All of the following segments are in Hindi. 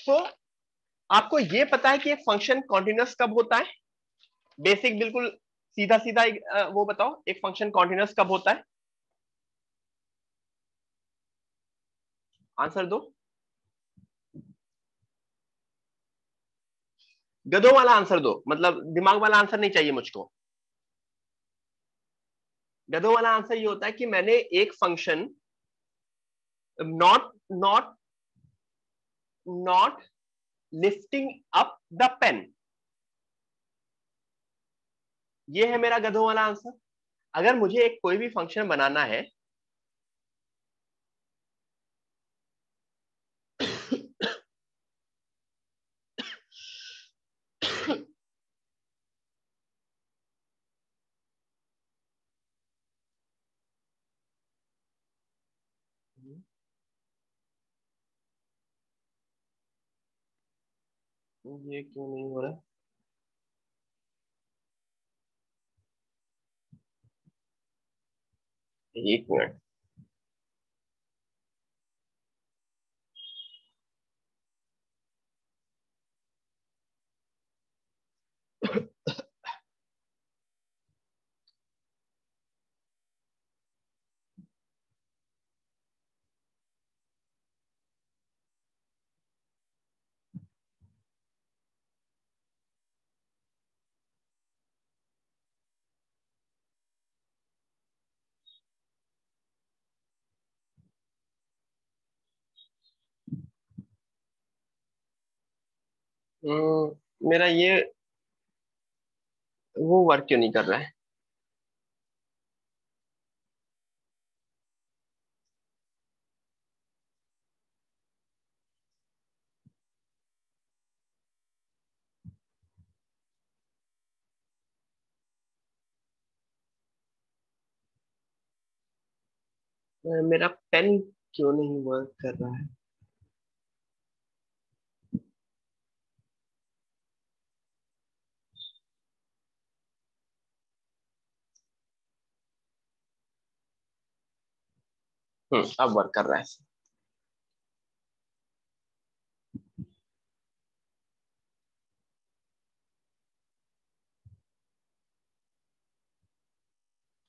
तो आपको ये पता है कि एक फंक्शन कॉन्टिन्यूअस कब होता है? बेसिक बिल्कुल सीधा सीधा वो बताओ, एक फंक्शन कॉन्टिन्यूअस कब होता है? आंसर दो। गधों वाला आंसर दो, मतलब दिमाग वाला आंसर नहीं चाहिए मुझको। गधों वाला आंसर ये होता है कि मैंने एक function not not not lifting up the pen, ये है मेरा गधों वाला आंसर। अगर मुझे एक कोई भी फंक्शन बनाना है ये क्यों नहीं हो रहा? एक मिनट। मेरा ये वो वर्क क्यों नहीं कर रहा है? मेरा पेन क्यों नहीं वर्क कर रहा है? अब वर्क कर रहा है।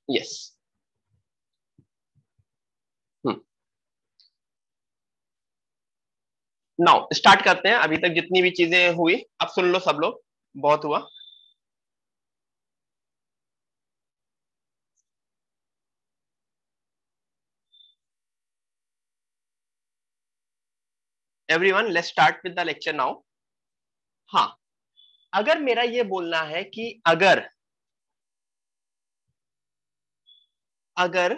यस। नाउ स्टार्ट करते हैं। अभी तक जितनी भी चीजें हुई अब सुन लो सब लोग, बहुत हुआ। Everyone let's start with the lecture now. हाँ, अगर मेरा ये बोलना है कि अगर अगर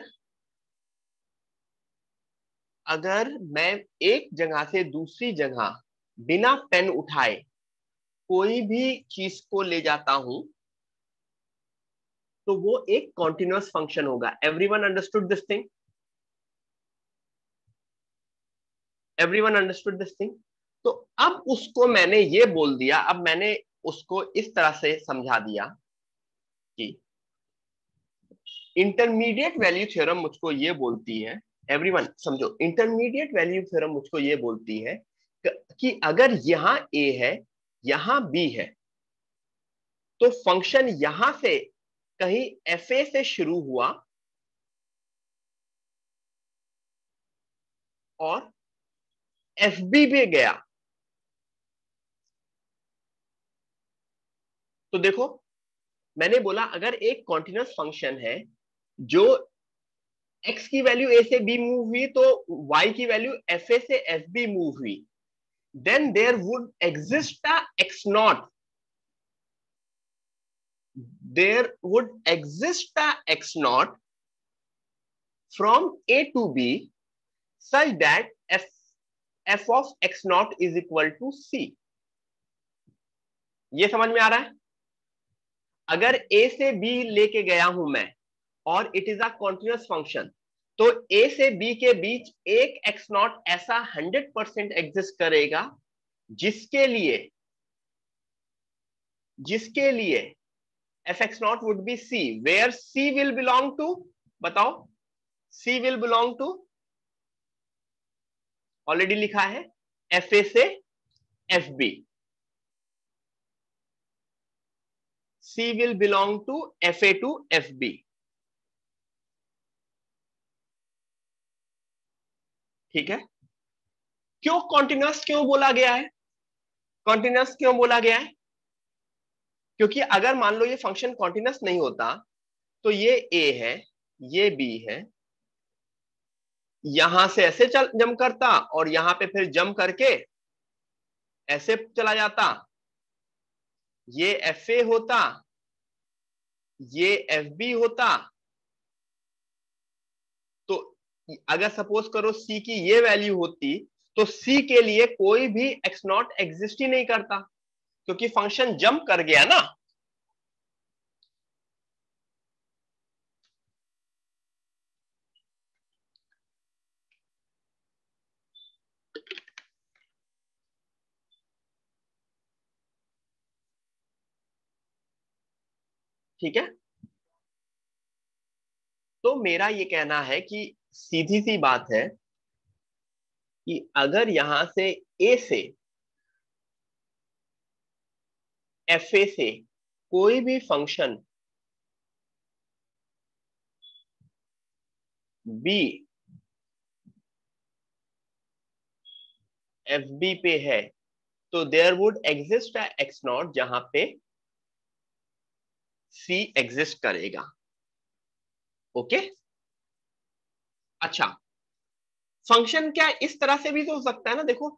अगर मैं एक जगह से दूसरी जगह बिना पेन उठाए कोई भी चीज को ले जाता हूं तो वो एक कॉन्टिन्यूअस फंक्शन होगा। Everyone understood this thing? Everyone understood this thing? तो अब उसको मैंने ये बोल दिया, अब मैंने उसको इस तरह से समझा दिया कि इंटरमीडिएट वैल्यू थ्योरम मुझको ये बोलती है, एवरीवन समझो, इंटरमीडिएट वैल्यू थ्योरम मुझको ये बोलती है कि अगर यहां ए है यहां बी है तो फंक्शन यहां से कहीं एफ ए से शुरू हुआ और एफ बी पे गया। तो देखो, मैंने बोला अगर एक कॉन्टिन्यूअस फंक्शन है जो x की वैल्यू a से b मूव हुई तो y की वैल्यू एफ ए से एफ बी मूव हुई, then there would exist a x naught, there would exist a x naught from a to b such that f of x naught is equal to c। ये समझ में आ रहा है? अगर a से b लेके गया हूं मैं और it is a continuous function, तो a से b के बीच एक x नॉट ऐसा 100% एग्जिस्ट करेगा जिसके लिए F X not would be C, where C will belong to, बताओ, C will belong to, already लिखा है, एफ ए से F B, C will belong to FA to FB. ठीक है। क्यों कॉन्टिन्यूअस क्यों बोला गया है? कॉन्टिन्यूअस क्यों बोला गया है? क्योंकि अगर मान लो ये फंक्शन कॉन्टिन्यूअस नहीं होता तो ये A है, ये B है, यहां से ऐसे चल जंप करता और यहां पे फिर जंप करके ऐसे चला जाता, ये FA होता, ये FB होता। तो अगर सपोज करो C की ये वैल्यू होती तो C के लिए कोई भी x नॉट एग्जिस्ट ही नहीं करता, क्योंकि फंक्शन जंप कर गया ना। ठीक है। तो मेरा ये कहना है कि सीधी सी बात है कि अगर यहां से ए से एफ ए से कोई भी फंक्शन बी एफ बी पे है तो there would exist X not जहां पे सी एग्जिस्ट करेगा। ओके। अच्छा, फंक्शन क्या इस तरह से भी तो हो सकता है ना, देखो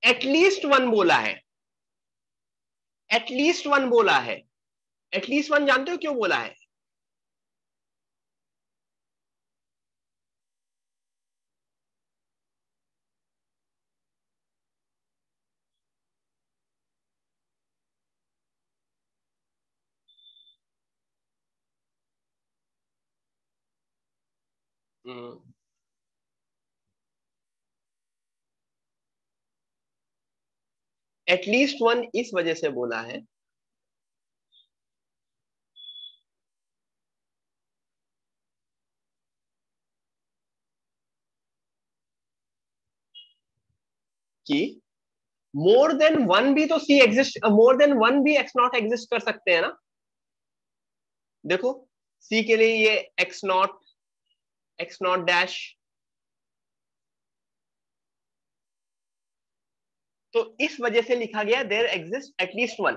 एटलीस्ट वन बोला है, एटलीस्ट वन बोला है। एटलीस्ट वन जानते हो क्यों बोला है? एटलीस्ट वन इस वजह से बोला है कि मोर देन वन भी तो सी एग्जिस्ट, मोर देन वन भी एक्स नॉट एग्जिस्ट कर सकते हैं ना। देखो सी के लिए ये एक्स नॉट डैश, तो इस वजह से लिखा गया देयर एग्जिस्ट एटलीस्ट वन।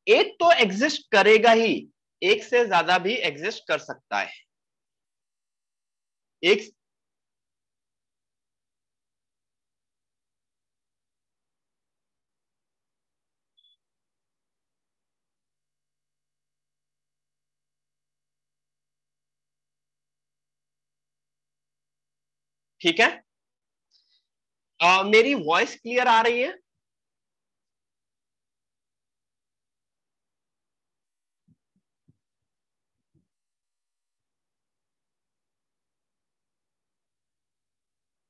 एक तो एग्जिस्ट करेगा ही, एक से ज्यादा भी एग्जिस्ट कर सकता है। एक, ठीक है। मेरी वॉइस क्लियर आ रही है?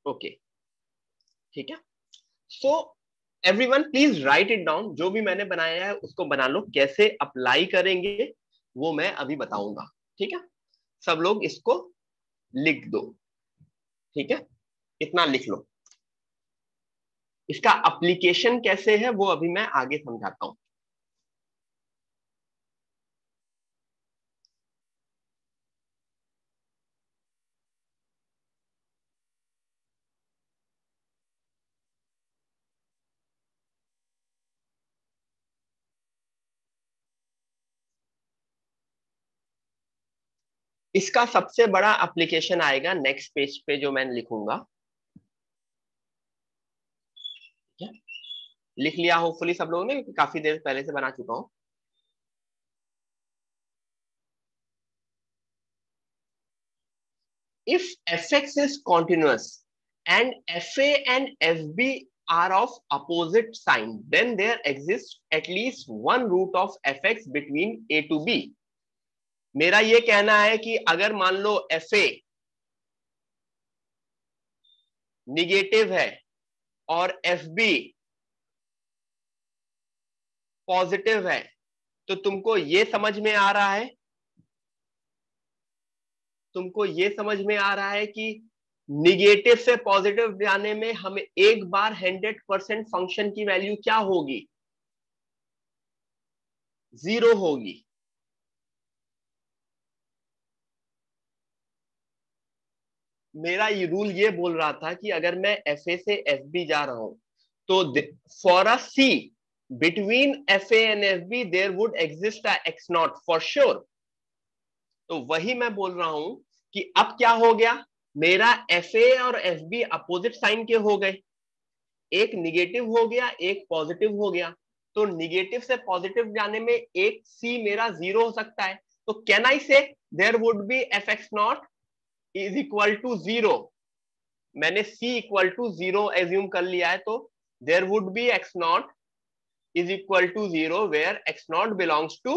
ओके, ठीक है। So everyone please right it down, जो भी मैंने बनाया है उसको बना लो। कैसे अप्लाई करेंगे वो मैं अभी बताऊंगा। ठीक है, सब लोग इसको लिख दो। ठीक है, इतना लिख लो। इसका एप्लीकेशन कैसे है वो अभी मैं आगे समझाता हूं। इसका सबसे बड़ा एप्लीकेशन आएगा नेक्स्ट पेज पे जो मैं लिखूंगा। ठीक है? लिख लिया होपफुली सब लोगों ने, काफी देर पहले से बना चुका हूं। If fx is continuous and fa and fb are of opposite sign, then there exists at least one root of fx between a to b. मेरा ये कहना है कि अगर मान लो fa निगेटिव है और fb पॉजिटिव है, तो तुमको ये समझ में आ रहा है, तुमको ये समझ में आ रहा है कि निगेटिव से पॉजिटिव जाने में हमें एक बार 100% फंक्शन की वैल्यू क्या होगी? 0 होगी। मेरा ये रूल ये बोल रहा था कि अगर मैं एफ ए से एफ बी जा रहा हूं तो for a C between F A and F B there would exist a X not for sure. तो वही मैं बोल रहा हूं कि अब क्या हो गया, मेरा एफ ए और एफ बी अपोजिट साइन के हो गए, एक निगेटिव हो गया एक पॉजिटिव हो गया। तो निगेटिव से पॉजिटिव जाने में एक सी मेरा 0 हो सकता है। तो can I say there would be F X not is equal to 0। मैंने c इक्वल टू 0 एज्यूम कर लिया है, तो there would be X not is equal to 0 where X not belongs to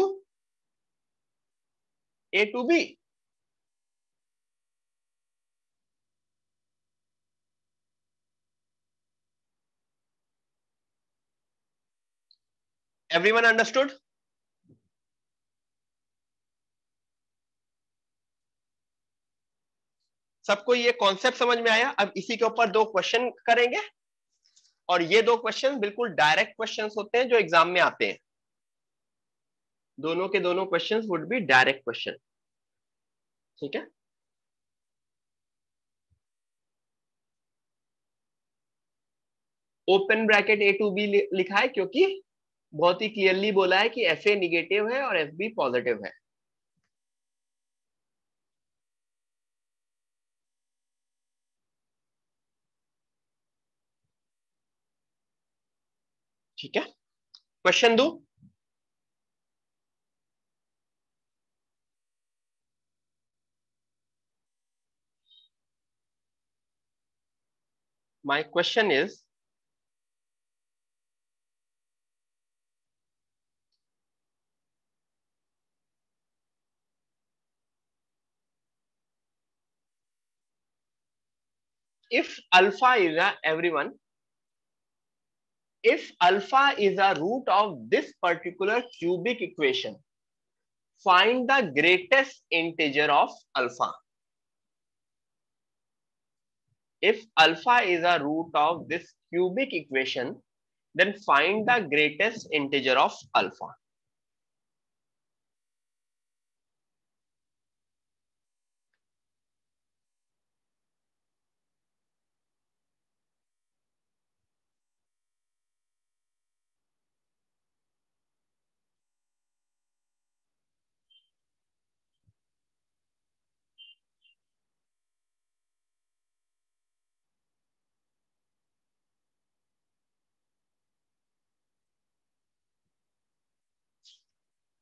a to b। Everyone understood? सबको ये कॉन्सेप्ट समझ में आया? अब इसी के ऊपर दो क्वेश्चन करेंगे, और ये दो क्वेश्चन बिल्कुल डायरेक्ट क्वेश्चंस होते हैं जो एग्जाम में आते हैं। दोनों के दोनों questions would be direct question. ठीक है, open bracket A to B लिखा है क्योंकि बहुत ही क्लियरली बोला है कि एफ ए निगेटिव है और एफ बी पॉजिटिव है। ठीक है, क्वेश्चन दो। My question is, if alpha is a everyone, if alpha is a root of this particular cubic equation, find the greatest integer of alpha. If alpha is a root of this cubic equation, then find the greatest integer of alpha.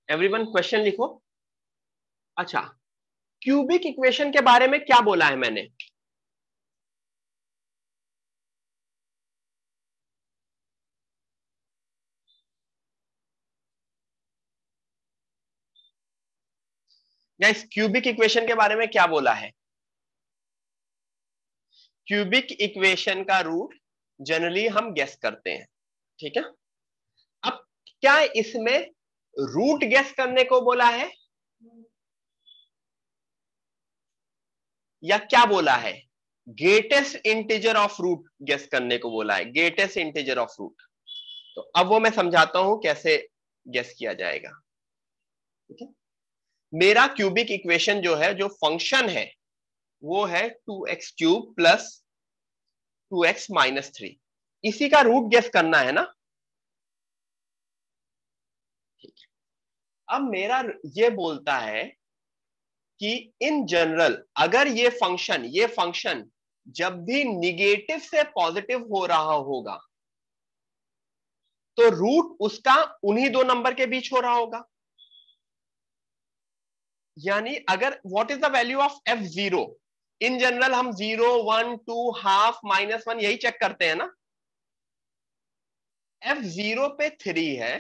Everyone question लिखो। अच्छा, क्यूबिक इक्वेशन के बारे में क्या बोला है मैंने? या इस क्यूबिक इक्वेशन के बारे में क्या बोला है? क्यूबिक इक्वेशन का रूट जनरली हम गेस करते हैं। ठीक है, अब क्या इसमें रूट गेस करने को बोला है या क्या बोला है? Greatest integer of root guess करने को बोला है, ग्रेटेस्ट इंटीजर ऑफ रूट। तो अब वो मैं समझाता हूं कैसे गेस किया जाएगा। ठीक है, मेरा क्यूबिक इक्वेशन जो है, जो फंक्शन है, वो है 2x³ प्लस 2x-3। इसी का रूट गेस करना है ना? ठीक है, अब मेरा ये बोलता है कि इन जनरल अगर ये फंक्शन जब भी निगेटिव से पॉजिटिव हो रहा होगा तो रूट उसका उन्हीं दो नंबर के बीच हो रहा होगा। यानी अगर what is the value of f0, in general हम 0, 1, 2, हाफ, -1 यही चेक करते हैं ना। f0 पे 3 है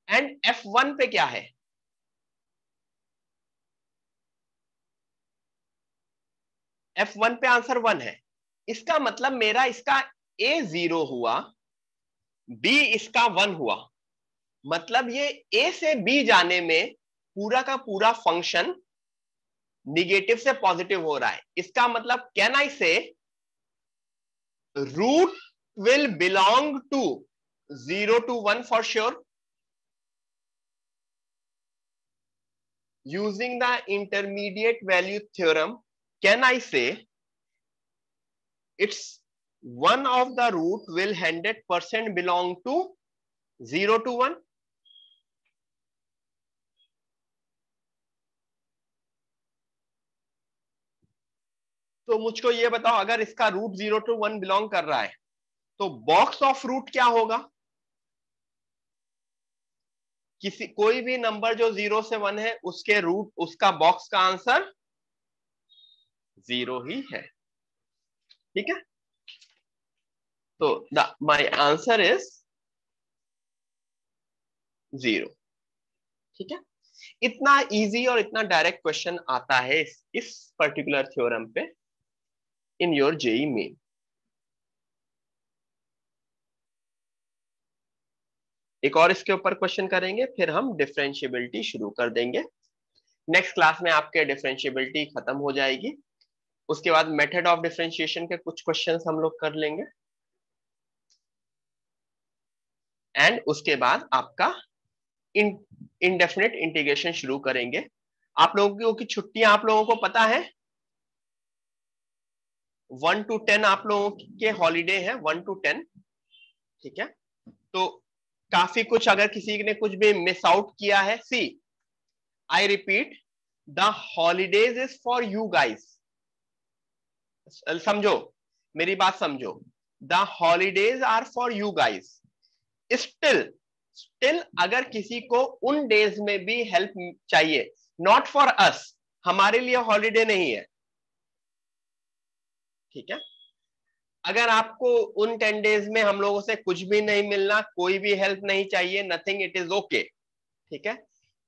एंड f1 पे क्या है? f1 पे आंसर 1 है। इसका मतलब मेरा इसका a 0 हुआ, b इसका 1 हुआ। मतलब ये a से b जाने में पूरा का पूरा फंक्शन निगेटिव से पॉजिटिव हो रहा है, इसका मतलब can I say root will belong to 0 to 1 for sure. Using the intermediate value theorem, can I say it's one of the root will 100% belong to 0 to 1? तो मुझको ये बताओ, अगर इसका रूट 0 to 1 बिलोंग कर रहा है तो बॉक्स ऑफ रूट क्या होगा? किसी कोई भी नंबर जो 0 से 1 है उसके रूट, उसका बॉक्स का आंसर 0 ही है, ठीक है? तो माय आंसर इज 0, ठीक है? इतना इजी और इतना डायरेक्ट क्वेश्चन आता है इस पर्टिकुलर थ्योरम पे इन योर जेई मेन। एक और इसके ऊपर क्वेश्चन करेंगे, फिर हम डिफरेंशिएबिलिटी शुरू कर देंगे। नेक्स्ट क्लास में आपके डिफरेंशिएबिलिटी खत्म हो जाएगी, उसके बाद मेथड ऑफ डिफरेंशिएशन के कुछ क्वेश्चंस हम लोग कर लेंगे, एंड उसके बाद आपका इनडेफिनेट इंटीग्रेशन शुरू करेंगे। आप लोगों की छुट्टियां आप लोगों को पता है, 1 to 10 आप लोगों के हॉलीडे है, 1 to 10, ठीक है? तो काफी कुछ, अगर किसी ने कुछ भी मिस आउट किया है, see I repeat, the holidays is for you guys. समझो, मेरी बात समझो, the holidays are for you guys. Still अगर किसी को उन डेज में भी हेल्प चाहिए, नॉट फॉर अस, हमारे लिए हॉलीडे नहीं है, ठीक है? अगर आपको उन 10 डेज में हम लोगों से कुछ भी नहीं मिलना, कोई भी हेल्प नहीं चाहिए, नथिंग, इट इज ओके, ठीक है?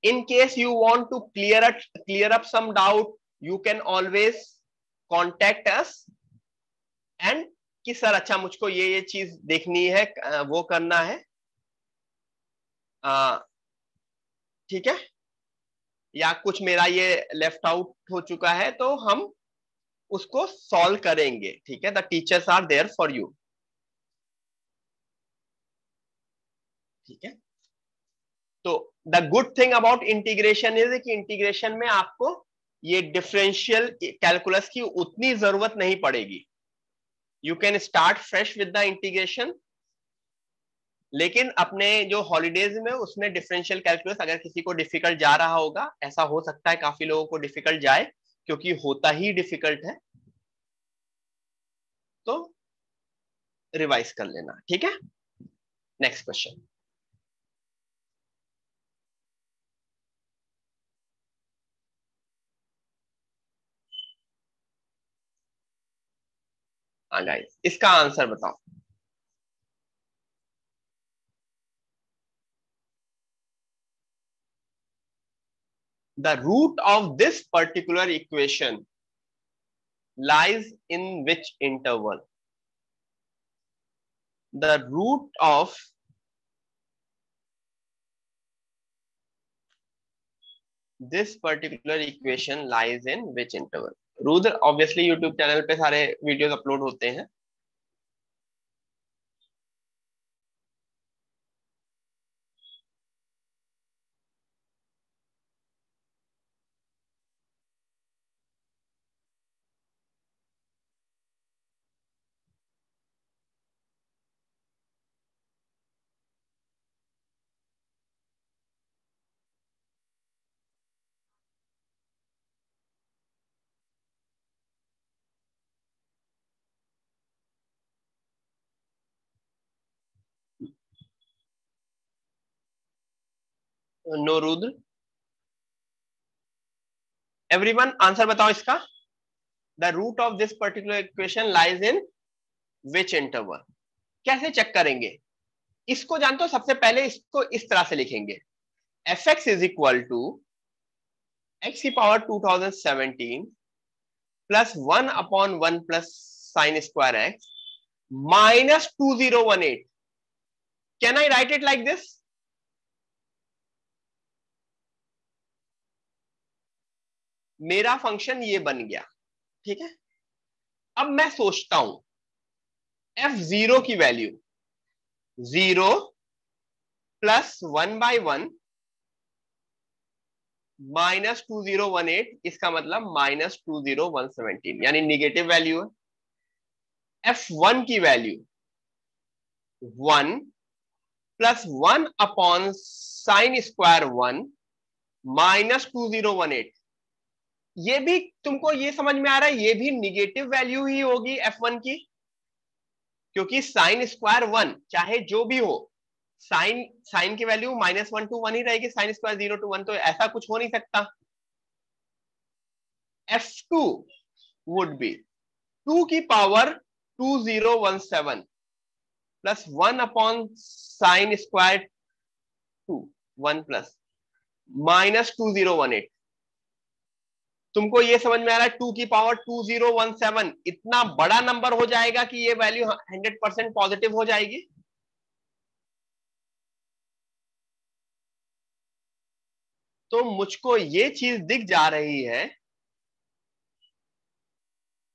In case you want to clear up some doubt, you can always contact us and कि सर अच्छा मुझको ये चीज देखनी है, वो करना है, ठीक है, या कुछ मेरा ये लेफ्ट आउट हो चुका है, तो हम उसको सॉल्व करेंगे, ठीक है? The teachers are there for you, ठीक है? तो the good thing about integration is कि इंटीग्रेशन में आपको ये डिफरेंशियल कैलकुलस की उतनी जरूरत नहीं पड़ेगी। You can start fresh with the integration, लेकिन अपने जो हॉलीडेज में उसमें डिफरेंशियल कैलकुलस अगर किसी को डिफिकल्ट जा रहा होगा, ऐसा हो सकता है काफी लोगों को डिफिकल्ट जाए, क्योंकि होता ही डिफिकल्ट है, तो रिवाइज कर लेना, ठीक है? Next question. हाँ गाइस, इसका आंसर बताओ। The root of this particular equation lies in which interval? The root of this particular equation lies in which interval? Rudra, obviously YouTube channel पे सारे वीडियोस अपलोड होते हैं, नो रुद्र, एवरीवन आंसर बताओ इसका। The root of this particular equation lies in which interval? कैसे चेक करेंगे इसको? जानते हो, सबसे पहले इसको इस तरह से लिखेंगे, F X is equal to X की power 2017 plus 1/1 plus sine square X minus 2018। Can I write it like this? मेरा फंक्शन ये बन गया, ठीक है। अब मैं सोचता हूं f0 की वैल्यू 0 प्लस 1/1 -2018, इसका मतलब -20117, यानी निगेटिव वैल्यू है। f1 की वैल्यू 1 प्लस 1/sin²1 -2018, ये भी तुमको ये समझ में आ रहा है, ये भी निगेटिव वैल्यू ही होगी f1 की, क्योंकि sin²1 चाहे जो भी हो, साइन की वैल्यू -1 to 1 ही रहेगी, sin² 0 to 1, तो ऐसा कुछ हो नहीं सकता। f2 वुड बी 2 की पावर 2017 प्लस 1/sin²2 1 प्लस -2018। तुमको ये समझ में आ रहा है 2 की पावर 2017 इतना बड़ा नंबर हो जाएगा कि ये वैल्यू 100% पॉजिटिव हो जाएगी। तो मुझको ये चीज दिख जा रही है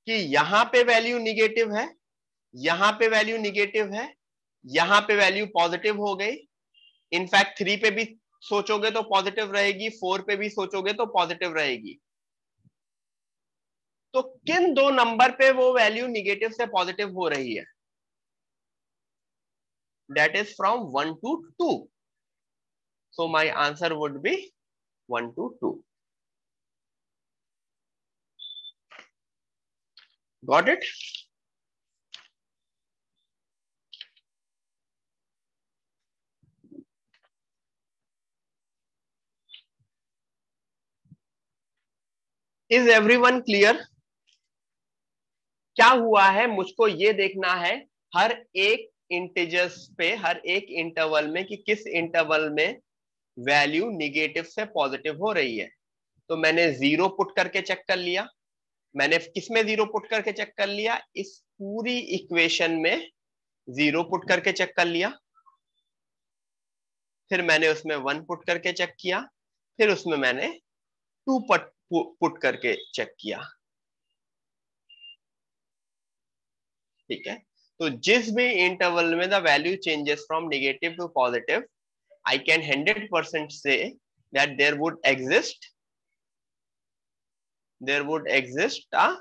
कि यहां पे वैल्यू निगेटिव है, यहां पे वैल्यू निगेटिव है, यहां पे वैल्यू पॉजिटिव हो गई। इनफैक्ट 3 पे भी सोचोगे तो पॉजिटिव रहेगी, 4 पे भी सोचोगे तो पॉजिटिव रहेगी। तो किन दो नंबर पे वो वैल्यू निगेटिव से पॉजिटिव हो रही है? That is from 1 to 2। So my answer would be 1 to 2। Got it? Is everyone clear? क्या हुआ है मुझको ये देखना है हर एक इंटीजर्स पे, हर एक इंटरवल में, कि किस इंटरवल में वैल्यू निगेटिव से पॉजिटिव हो रही है। तो मैंने 0 पुट करके चेक कर लिया। मैंने किसमें 0 पुट करके चेक कर लिया? इस पूरी इक्वेशन में 0 पुट करके चेक कर लिया। फिर मैंने उसमें 1 पुट करके चेक किया। फिर उसमें मैंने 2 पुट करके चेक किया। ठीक है। तो जिस भी इंटरवल में the value changes from negative to positive, I can 100% say that there would exist a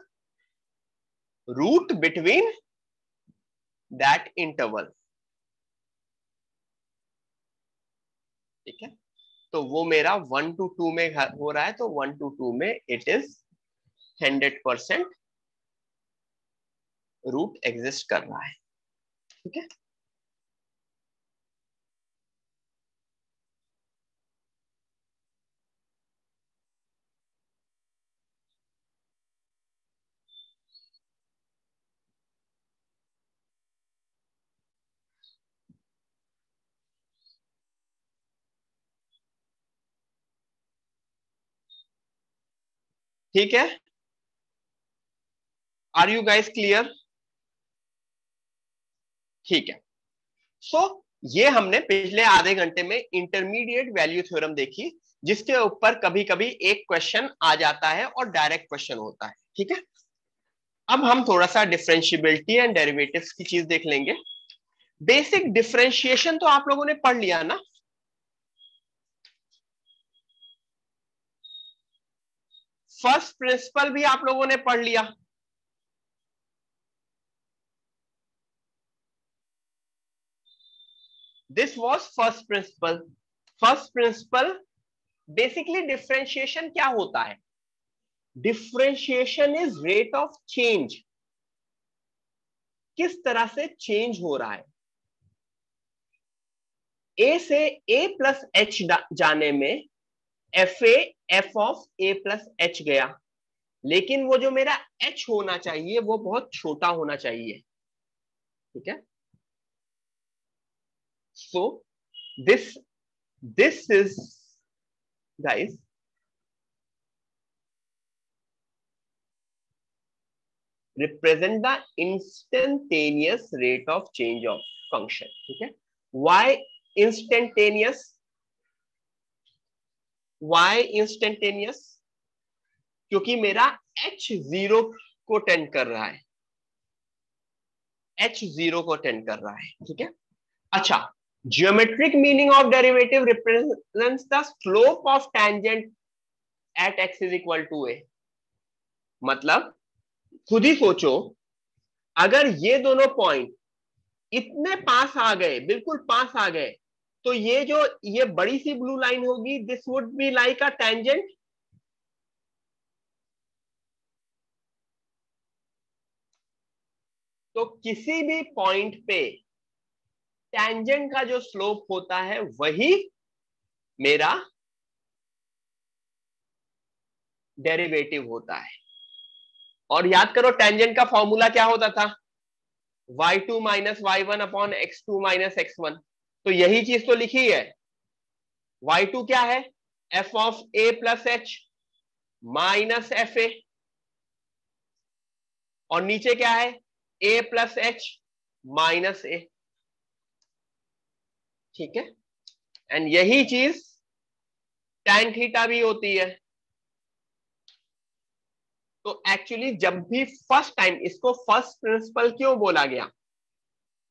root between that interval। ठीक है। तो वो मेरा 1 to 2 में हो रहा है, तो 1 to 2 में इट इज 100% रूट एग्जिस्ट कर रहा है। ठीक है। ठीक है। Are you guys clear? ठीक है। सो ये हमने पिछले आधे घंटे में इंटरमीडिएट वैल्यू थ्योरम देखी, जिसके ऊपर कभी कभी एक क्वेश्चन आ जाता है और डायरेक्ट क्वेश्चन होता है। ठीक है। अब हम थोड़ा सा डिफरेंशिएबिलिटी एंड डेरिवेटिव्स की चीज देख लेंगे। बेसिक डिफरेंशिएशन तो आप लोगों ने पढ़ लिया ना? फर्स्ट प्रिंसिपल भी आप लोगों ने पढ़ लिया। This was first principle. First principle basically differentiation क्या होता है? Differentiation is rate of change, किस तरह से चेंज हो रहा है। ए से ए प्लस एच जाने में F A F of A plus H गया, लेकिन वो जो मेरा एच होना चाहिए वो बहुत छोटा होना चाहिए। ठीक है। So this is guys represent the instantaneous rate of change of function। ठीक है। why instantaneous? why instantaneous? क्योंकि मेरा h0 को टेंड कर रहा है, h0 को टेंड कर रहा है। ठीक है, अच्छा, geometric meaning of derivative represents the slope of tangent at x is equal to a। मतलब खुद ही सोचो, अगर ये दोनों पॉइंट इतने पास आ गए, बिल्कुल पास आ गए, तो ये जो ये बड़ी सी ब्लू लाइन होगी, this would be like a tangent. तो किसी भी पॉइंट पे टेंजेंट का जो स्लोप होता है वही मेरा डेरिवेटिव होता है। और याद करो टेंजेंट का फॉर्मूला क्या होता था, y2 minus y1 upon x2 minus x1। तो यही चीज तो लिखी है। y2 क्या है, f of a plus h minus F A, और नीचे क्या है, a प्लस एच माइनस ए। ठीक है, एंड यही चीज tan थीटा भी होती है। तो एक्चुअली जब भी फर्स्ट टाइम, इसको फर्स्ट प्रिंसिपल क्यों बोला गया,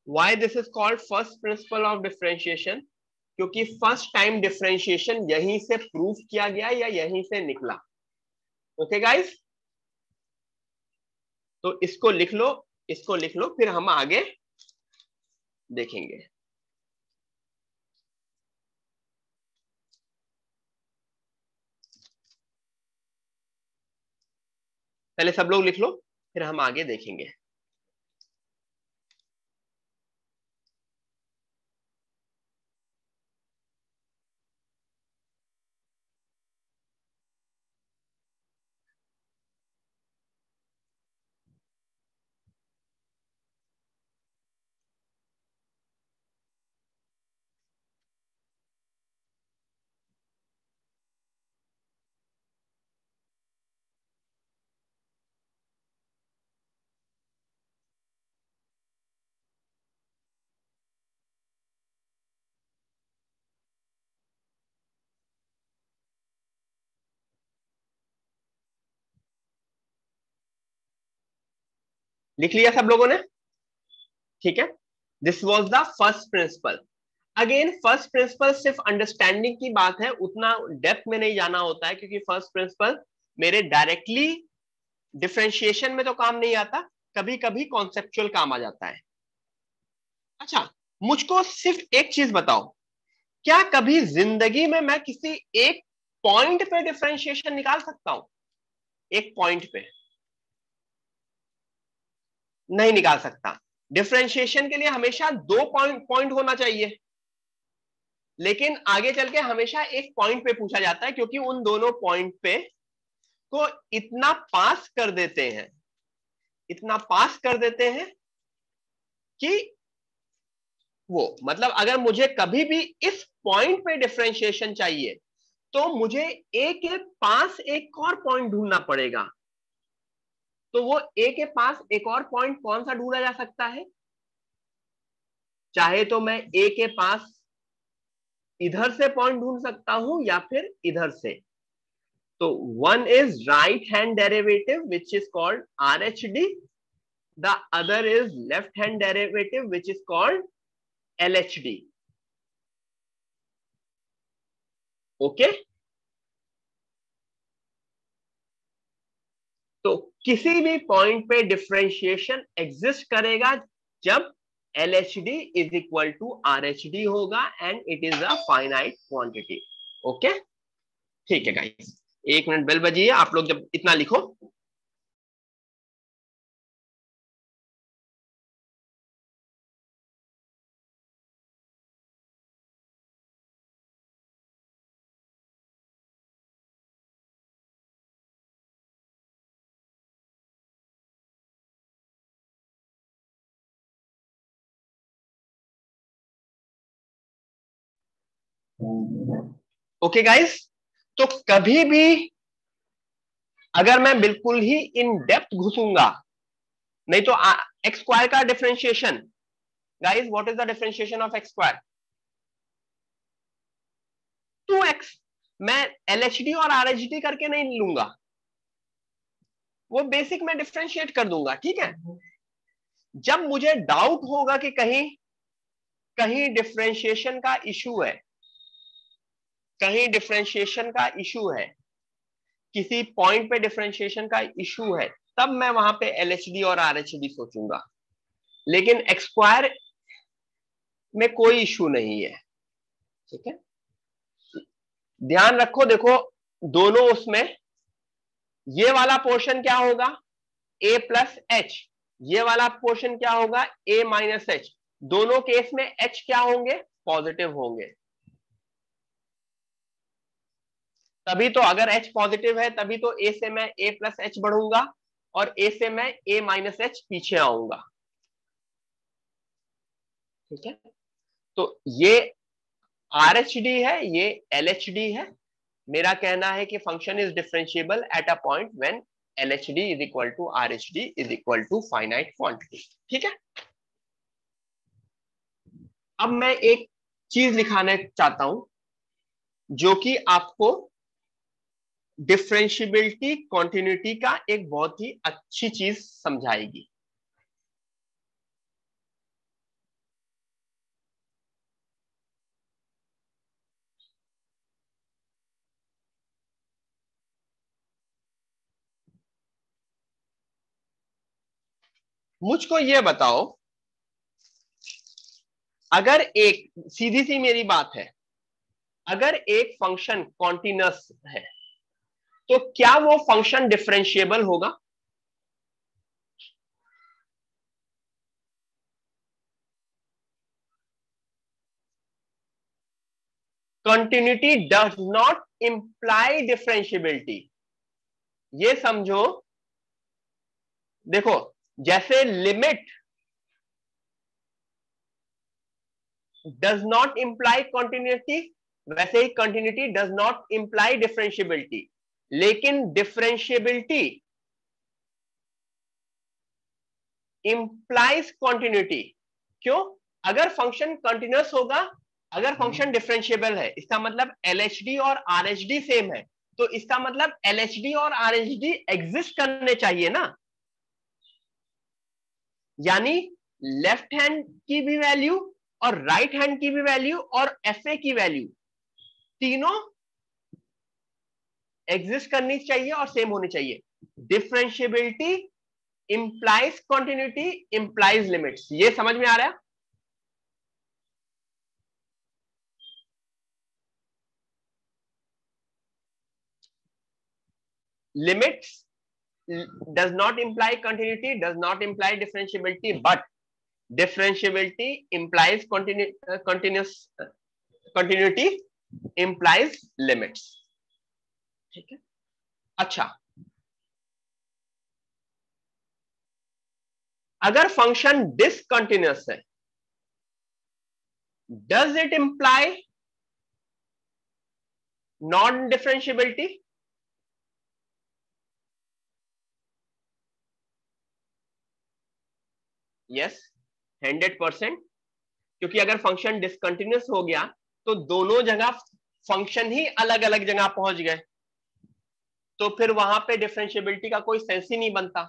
why this is called first principle of differentiation, क्योंकि फर्स्ट टाइम डिफरेंशिएशन यहीं से प्रूफ किया गया या यहीं से निकला। ओके गाइस, तो इसको लिख लो, इसको लिख लो, फिर हम आगे देखेंगे। पहले सब लोग लिख लो, फिर हम आगे देखेंगे। लिख लिया सब लोगों ने? ठीक है, this was the first principle. Again first principle सिर्फ अंडरस्टैंडिंग की बात है, उतना डेप्थ में नहीं जाना होता है, क्योंकि फर्स्ट प्रिंसिपल मेरे डायरेक्टली डिफरेंशिएशन में तो काम नहीं आता, कभी कभी कॉन्सेप्चुअल काम आ जाता है। अच्छा, मुझको सिर्फ एक चीज बताओ, क्या कभी जिंदगी में मैं किसी एक पॉइंट पे डिफरेंशिएशन निकाल सकता हूं? एक पॉइंट पे नहीं निकाल सकता। डिफरेंशिएशन के लिए हमेशा दो पॉइंट होना चाहिए, लेकिन आगे चल के हमेशा एक पॉइंट पे पूछा जाता है, क्योंकि उन दोनों पॉइंट पे को इतना पास कर देते हैं, इतना पास कर देते हैं कि वो, मतलब अगर मुझे कभी भी इस पॉइंट पे डिफरेंशिएशन चाहिए तो मुझे ए के पास एक और पॉइंट ढूंढना पड़ेगा। तो वो ए के पास एक और पॉइंट कौन सा ढूंढा जा सकता है? चाहे तो मैं ए के पास इधर से पॉइंट ढूंढ सकता हूं या फिर इधर से। तो one is right hand derivative which is called R H D, the other is left hand derivative which is called L H D. Okay, तो किसी भी पॉइंट पे डिफरेंशिएशन एग्जिस्ट करेगा जब L H D is equal to R H D होगा, and it is a finite quantity. Okay, ठीक है गाइस, एक मिनट बेल बजी है, आप लोग जब इतना लिखो। ओके गाइस, तो कभी भी अगर मैं बिल्कुल ही इन डेप्थ घुसूंगा, नहीं तो एक्स स्क्वायर का differentiation, guys what is the differentiation of x square? 2x। मैं एलएचडी और आरएचडी करके नहीं लूंगा, वो बेसिक मैं डिफरेंशिएट कर दूंगा, ठीक है। जब मुझे डाउट होगा कि कहीं कहीं डिफरेंशिएशन का इशू है, कहीं डिफरेंशिएशन का इशू है, किसी पॉइंट पे डिफरेंशिएशन का इशू है, तब मैं वहां पे एलएचडी और आरएचडी सोचूंगा। लेकिन एक्सक्वायर में कोई इशू नहीं है, ठीक है। ध्यान रखो, देखो दोनों उसमें ये वाला पोर्शन क्या होगा, a प्लस एच, ये वाला पोर्शन क्या होगा, a माइनस एच। दोनों केस में h क्या होंगे, पॉजिटिव होंगे। तभी तो अगर h पॉजिटिव है तभी तो a से मैं a प्लस एच बढ़ूंगा और a से मैं a माइनस एच पीछे आऊंगा, ठीक है। तो ये RHD है, ये LHD है। मेरा कहना है कि function is differentiable at a point when LHD is equal to RHD is equal to finite quantity, ठीक है। अब मैं एक चीज दिखाना चाहता हूं जो कि आपको डिफरेंशिएबिलिटी कॉन्टिन्यूटी का एक बहुत ही अच्छी चीज समझाएगी। मुझको यह बताओ, अगर एक सीधी सी मेरी बात है, अगर एक फंक्शन कॉन्टिन्यूअस है तो क्या वो फंक्शन डिफरेंशिएबल होगा? Continuity does not imply differentiability. ये समझो, देखो जैसे limit does not imply continuity, वैसे ही continuity does not imply differentiability. लेकिन डिफरेंशिएबिलिटी इंप्लाइज कंटिन्यूटी। क्यों? अगर फंक्शन कंटिन्यूअस होगा, अगर फंक्शन डिफरेंशिएबल है, इसका मतलब एलएचडी और आरएचडी सेम है, तो इसका मतलब एलएचडी और आरएचडी एग्जिस्ट करने चाहिए ना। यानी लेफ्ट हैंड की भी वैल्यू और राइट हैंड की भी वैल्यू और एफए की वैल्यू तीनों एग्जिस्ट करनी चाहिए और सेम होनी चाहिए। Differentiability implies continuity implies limits. ये समझ में आ रहा है? Limits does not imply continuity, does not imply differentiability, but differentiability implies continuous continuity implies limits, ठीक है। अच्छा, अगर फंक्शन डिसकंटिन्यूअस है, does it imply non differentiability? Yes, 100%। क्योंकि अगर फंक्शन डिसकंटिन्यूअस हो गया तो दोनों जगह फंक्शन ही अलग अलग जगह पहुंच गए, तो फिर वहां पे डिफरेंशिएबिलिटी का कोई सेंस ही नहीं बनता।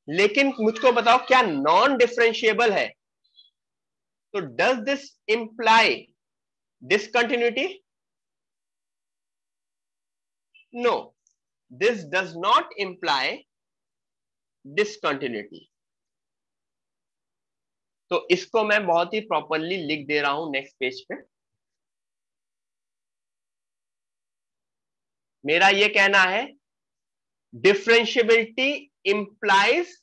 लेकिन मुझको बताओ, क्या नॉन डिफरेंशिएबल है तो does this imply discontinuity? No, this does not imply discontinuity. तो इसको मैं बहुत ही प्रॉपरली लिख दे रहा हूं नेक्स्ट पेज पे। मेरा ये कहना है, differentiability implies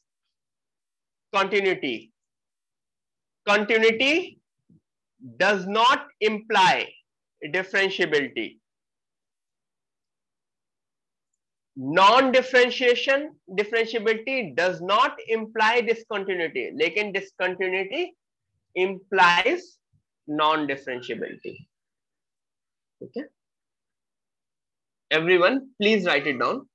continuity, continuity does not imply differentiability. Non differentiation differentiability does not imply discontinuity, लेकिन डिसकंटिन्यूटी इंप्लाइज नॉन डिफरेंशिएबिलिटी, ठीक है। Everyone please right it down.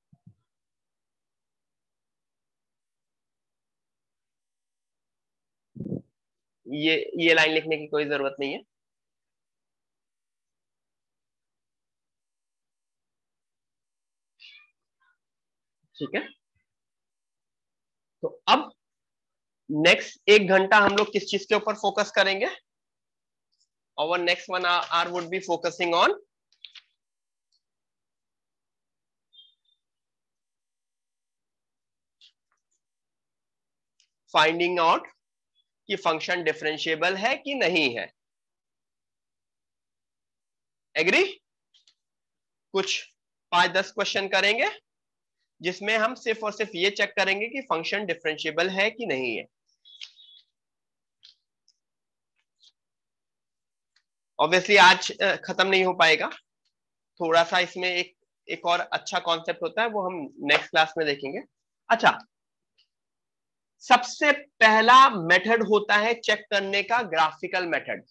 ये लाइन लिखने की कोई जरूरत नहीं है, ठीक है। तो अब नेक्स्ट 1 घंटा हम लोग किस चीज के ऊपर फोकस करेंगे? our next 1 hour would be focusing on finding out कि फंक्शन डिफरेंशिएबल है कि नहीं है। एग्री? कुछ 5-10 क्वेश्चन करेंगे जिसमें हम सिर्फ और सिर्फ ये चेक करेंगे कि फंक्शन डिफरेंशिएबल है कि नहीं है। ऑब्वियसली आज खत्म नहीं हो पाएगा, थोड़ा सा इसमें एक और अच्छा कॉन्सेप्ट होता है, वो हम नेक्स्ट क्लास में देखेंगे। अच्छा, सबसे पहला मेथड होता है चेक करने का ग्राफिकल मेथड।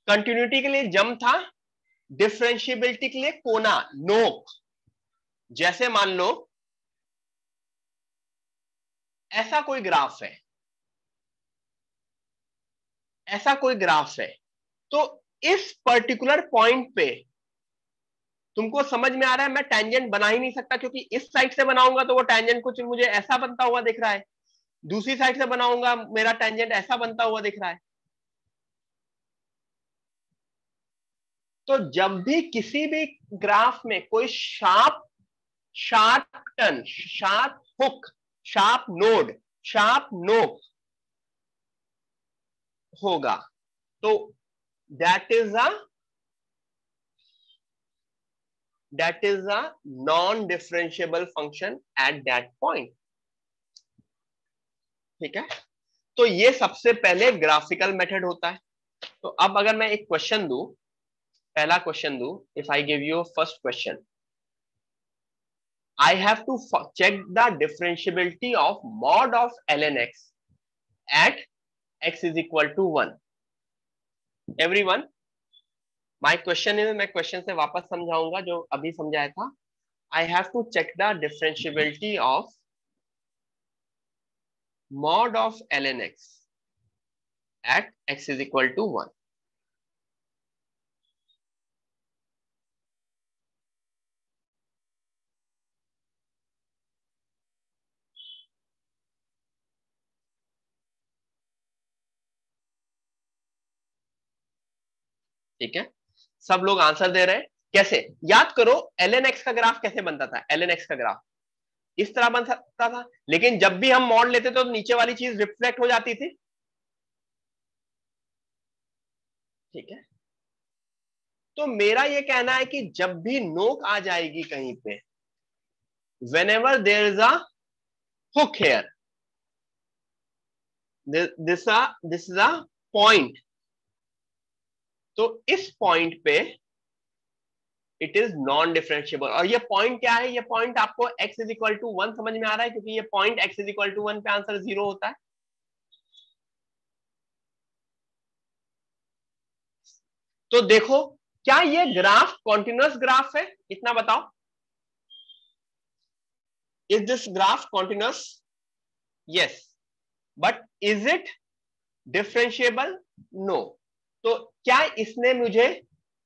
कंटिन्यूटी के लिए जम था, डिफरेंशिएबिलिटी के लिए कोना, नोक। जैसे मान लो ऐसा कोई ग्राफ है, ऐसा कोई ग्राफ है, तो इस पर्टिकुलर पॉइंट पे तुमको समझ में आ रहा है मैं टेंजेंट बना ही नहीं सकता, क्योंकि इस साइड से बनाऊंगा तो वो टेंजेंट कुछ मुझे ऐसा बनता हुआ दिख रहा है, दूसरी साइड से बनाऊंगा मेरा टेंजेंट ऐसा बनता हुआ दिख रहा है। तो जब भी किसी भी ग्राफ में कोई sharp turn, sharp hook, sharp node, sharp नोक होगा, तो that is a non differentiable function at that point. ठीक है, तो ये सबसे पहले ग्राफिकल मेथड होता है। तो अब अगर मैं एक क्वेश्चन दूं, पहला क्वेश्चन दूं, if I give you first question, I have to check the differentiability of mod of ln x at x is equal to 1. Everyone, my question is, मैं क्वेश्चन से वापस समझाऊंगा जो अभी समझाया था। I have to check the differentiability of mod of ln x at x is equal to 1. ठीक है, सब लोग आंसर दे रहे हैं। कैसे? याद करो ln x का ग्राफ कैसे बनता था। ln x का ग्राफ इस तरह बन सकता था, लेकिन जब भी हम मॉड लेते तो नीचे वाली चीज रिफ्लेक्ट हो जाती थी। ठीक है, तो मेरा ये कहना है कि जब भी नोक आ जाएगी कहीं पे, whenever there is a hook here, this is a point, तो इस पॉइंट पे इट इज नॉन डिफरेंशिएबल। और ये पॉइंट क्या है? ये पॉइंट आपको x इज इक्वल टू 1 समझ में आ रहा है, क्योंकि ये point x is equal to 1 पे आंसर 0 होता है। तो देखो, क्या ये ग्राफ कॉन्टिन्यूअस ग्राफ है? इतना बताओ, is this graph continuous? Yes, but is it differentiable? No. तो क्या इसने मुझे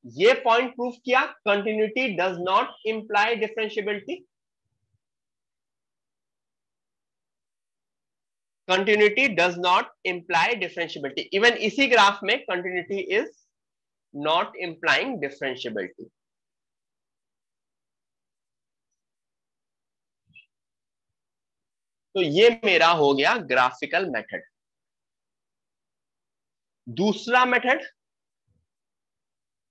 ये पॉइंट प्रूफ किया continuity does not imply differentiability? Continuity does not imply differentiability. Even इसी ग्राफ में continuity is not implying differentiability. तो ये मेरा हो गया ग्राफिकल मेथड। दूसरा method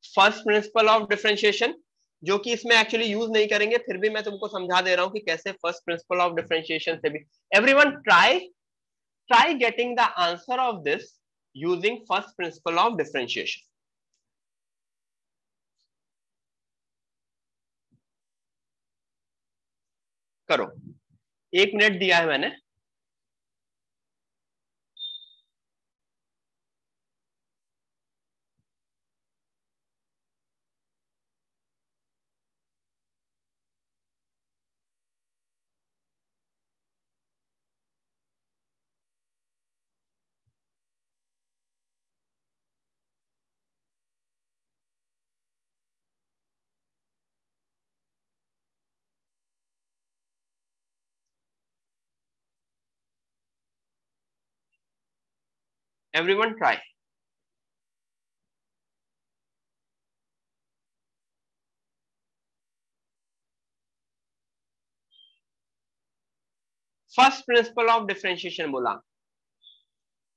first principle of differentiation, जो कि इसमें एक्चुअली यूज नहीं करेंगे, फिर भी मैं तुमको समझा दे रहा हूं कि कैसे फर्स्ट प्रिंसिपल ऑफ डिफरेंशिएशन से भी। Everyone try getting the answer of this using first principle of differentiation. करो, 1 मिनट दिया है मैंने। Everyone try. First principle of differentiation बोला,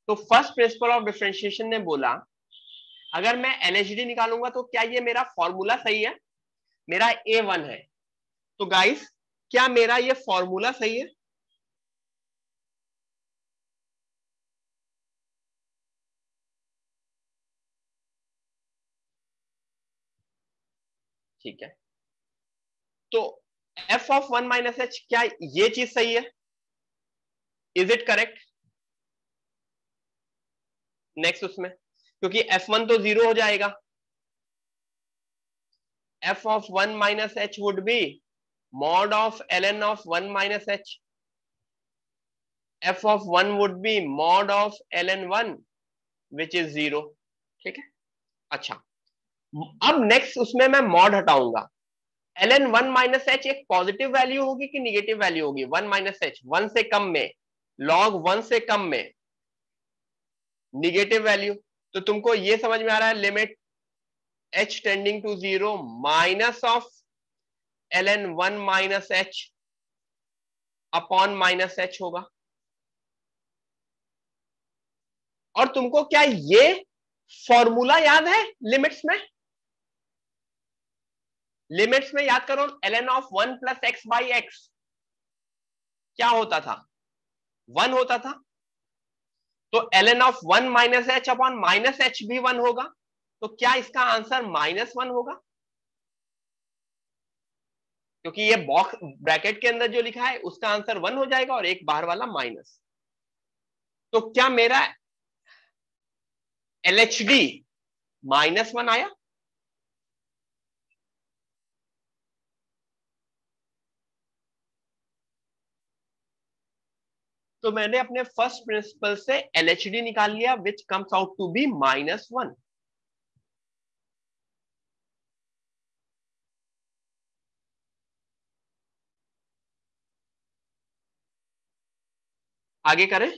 तो फर्स्ट प्रिंसिपल ऑफ डिफरेंशिएशन ने बोला अगर मैं एलएचडी निकालूंगा तो क्या ये मेरा फॉर्मूला सही है? मेरा A1 है, तो गाइस क्या मेरा ये फॉर्मूला सही है? ठीक है, तो f ऑफ 1 माइनस एच, क्या ये चीज सही है? Is it correct? नेक्स्ट उसमें, क्योंकि f1 तो 0 हो जाएगा, f of 1 minus H would be mod of ln of 1 minus h, f of 1 would be mod of ln 1 which is 0। ठीक है, अच्छा अब नेक्स्ट उसमें मैं मॉड हटाऊंगा। ln 1 माइनस एच एक पॉजिटिव वैल्यू होगी कि निगेटिव वैल्यू होगी? 1 माइनस एच 1 से कम में, log 1 से कम में निगेटिव वैल्यू। तो तुमको ये समझ में आ रहा है limit h tending to 0 minus of ln 1 minus H upon minus H होगा। और तुमको क्या ये फॉर्मूला याद है लिमिट्स में? लिमिट्स में याद करो, ln of 1 plus x by x क्या होता था? 1 होता था। तो ln of 1 minus H upon minus H भी 1 होगा। तो क्या इसका आंसर -1 होगा? क्योंकि ये बॉक्स ब्रैकेट के अंदर जो लिखा है उसका आंसर 1 हो जाएगा और एक बाहर वाला माइनस। तो क्या मेरा LHD -1 आया? तो मैंने अपने फर्स्ट प्रिंसिपल से LHD निकाल लिया which comes out to be -1। आगे करें,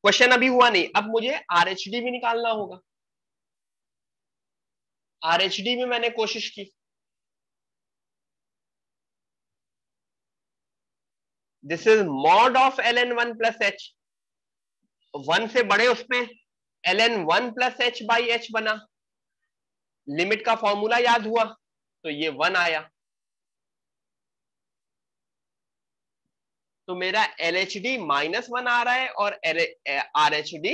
क्वेश्चन अभी हुआ नहीं, अब मुझे RHD भी निकालना होगा। RHD में मैंने कोशिश की, this is mod of ln 1 plus H, 1 से बड़े उसमें ln 1 plus H by H बना, लिमिट का फॉर्मूला याद हुआ तो ये 1 आया। तो मेरा LHD -1 आ रहा है और RHD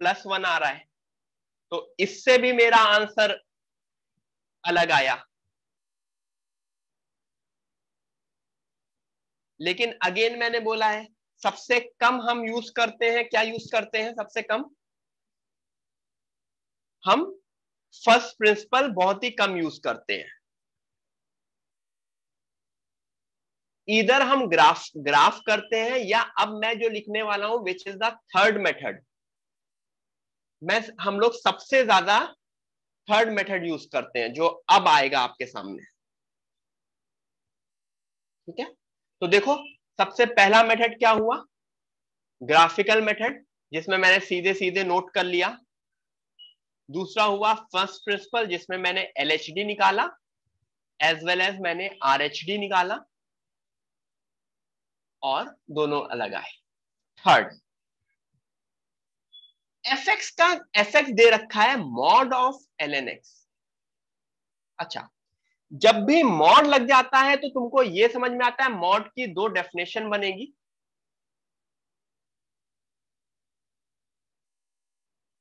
+1 आ रहा है, तो इससे भी मेरा आंसर अलग आया। लेकिन अगेन मैंने बोला है सबसे कम हम यूज करते हैं, क्या यूज करते हैं सबसे कम? हम फर्स्ट प्रिंसिपल बहुत ही कम यूज करते हैं। इधर हम ग्राफ करते हैं, या अब मैं जो लिखने वाला हूं which is the third method, हम लोग सबसे ज्यादा थर्ड मेथड यूज करते हैं जो अब आएगा आपके सामने। ठीक है, तो देखो सबसे पहला मेथड क्या हुआ? ग्राफिकल मेथड, जिसमें मैंने सीधे सीधे नोट कर लिया। दूसरा हुआ फर्स्ट प्रिंसिपल, जिसमें मैंने LHD निकाला एज वेल एज मैंने RHD निकाला और दोनों अलग आए। थर्ड, fx का fx दे रखा है मॉड ऑफ ln x। अच्छा, जब भी मॉड लग जाता है तो तुमको यह समझ में आता है मॉड की दो डेफिनेशन बनेगी।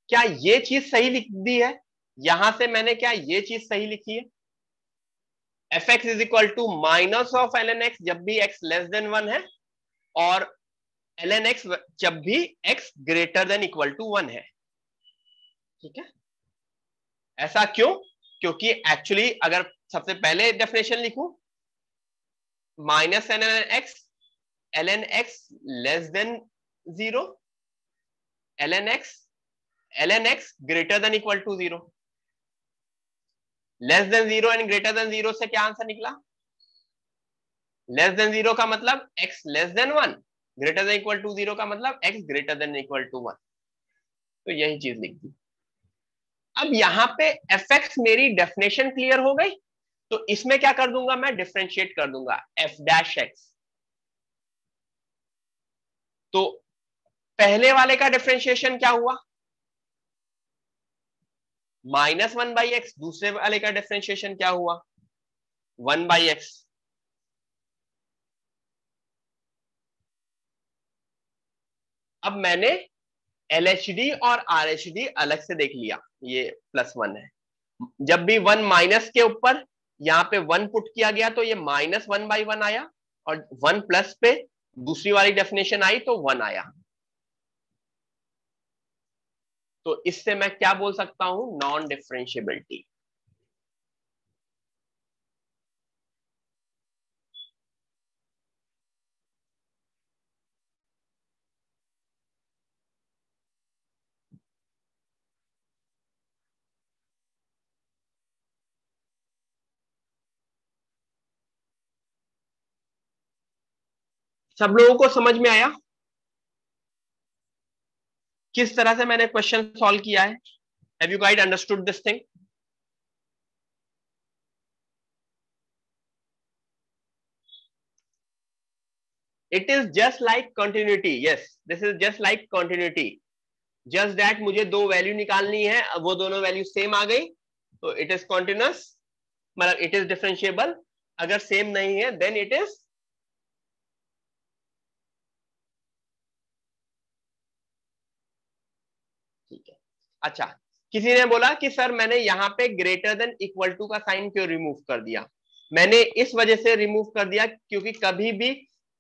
क्या ये चीज सही लिख दी है? यहां से मैंने क्या ये चीज सही लिखी है? fx is equal to minus of ln x जब भी x लेस देन 1 है, और ln x जब भी x greater than equal to 1 है। ठीक है, ऐसा क्यों? क्योंकि एक्चुअली अगर सबसे पहले डेफिनेशन लिखूं, minus ln x less than 0, ln x greater than equal to 0। Less than 0 and greater than 0 से क्या आंसर निकला? लेस देन 0 का मतलब x less than 1, greater than equal to 0 का मतलब x greater than equal to 1, तो यही चीज लिख दी। अब यहाँ पे fx मेरी डेफिनेशन क्लियर हो गई, तो इसमें क्या कर दूंगा मैं, डिफरेंशिएट कर दूंगा f डैश x। तो पहले वाले का डिफरेंशिएशन क्या हुआ, -1/x, दूसरे वाले का डिफरेंशिएशन क्या हुआ, 1/x। अब मैंने LHD और RHD अलग से देख लिया, ये +1 है। जब भी 1 माइनस के ऊपर यहाँ पे 1 पुट किया गया तो ये -1/1 आया, और 1 प्लस पे दूसरी वाली डेफिनेशन आई तो 1 आया। तो इससे मैं क्या बोल सकता हूं, नॉन डिफरेंशिएबिलिटी। सब लोगों को समझ में आया किस तरह से मैंने क्वेश्चन सॉल्व किया है? Have you guide understood this thing? It is just like continuity, yes, this is just like continuity, just that मुझे दो वैल्यू निकालनी है, वो दोनों वैल्यू सेम आ गई तो इट इज कॉन्टिन्यूस, मतलब इट इज डिफरेंशिएबल। अगर सेम नहीं है देन इट इज, ठीक है। अच्छा, किसी ने बोला कि सर मैंने यहाँ पे ग्रेटर देन इक्वल टू का साइन क्यों रिमूव कर दिया? मैंने इस वजह से रिमूव कर दिया क्योंकि कभी भी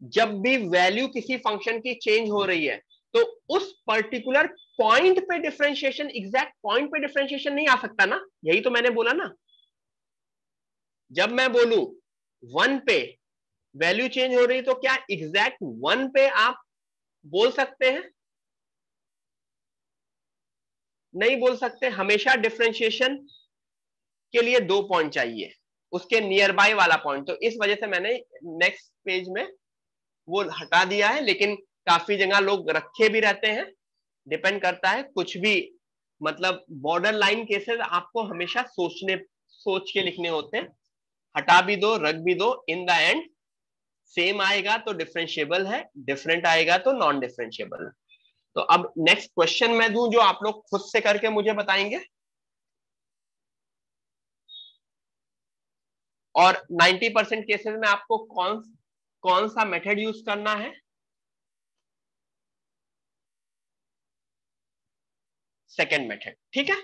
जब भी वैल्यू किसी फंक्शन की चेंज हो रही है तो उस पर्टिकुलर पॉइंट पे डिफरेंशिएशन, एग्जैक्ट पॉइंट पे डिफरेंशिएशन नहीं आ सकता ना, यही तो मैंने बोला ना। जब मैं बोलू 1 पे वैल्यू चेंज हो रही तो क्या एग्जैक्ट 1 पे आप बोल सकते हैं? नहीं बोल सकते, हमेशा डिफरेंशिएशन के लिए 2 पॉइंट चाहिए, उसके नियर बाय वाला पॉइंट। तो इस वजह से मैंने नेक्स्ट पेज में वो हटा दिया है, लेकिन काफी जगह लोग रखे भी रहते हैं, डिपेंड करता है कुछ भी। मतलब बॉर्डर लाइन केसेस आपको हमेशा सोच के लिखने होते हैं, हटा भी दो रख भी दो, इन द एंड सेम आएगा तो डिफरेंशिएबल है, डिफरेंट आएगा तो नॉन डिफरेंशिएबल है। तो अब नेक्स्ट क्वेश्चन मैं दूं जो आप लोग खुद से करके मुझे बताएंगे, और 90% केसेस में आपको कौन कौन सा मेथड यूज करना है? सेकेंड मेथड, ठीक है,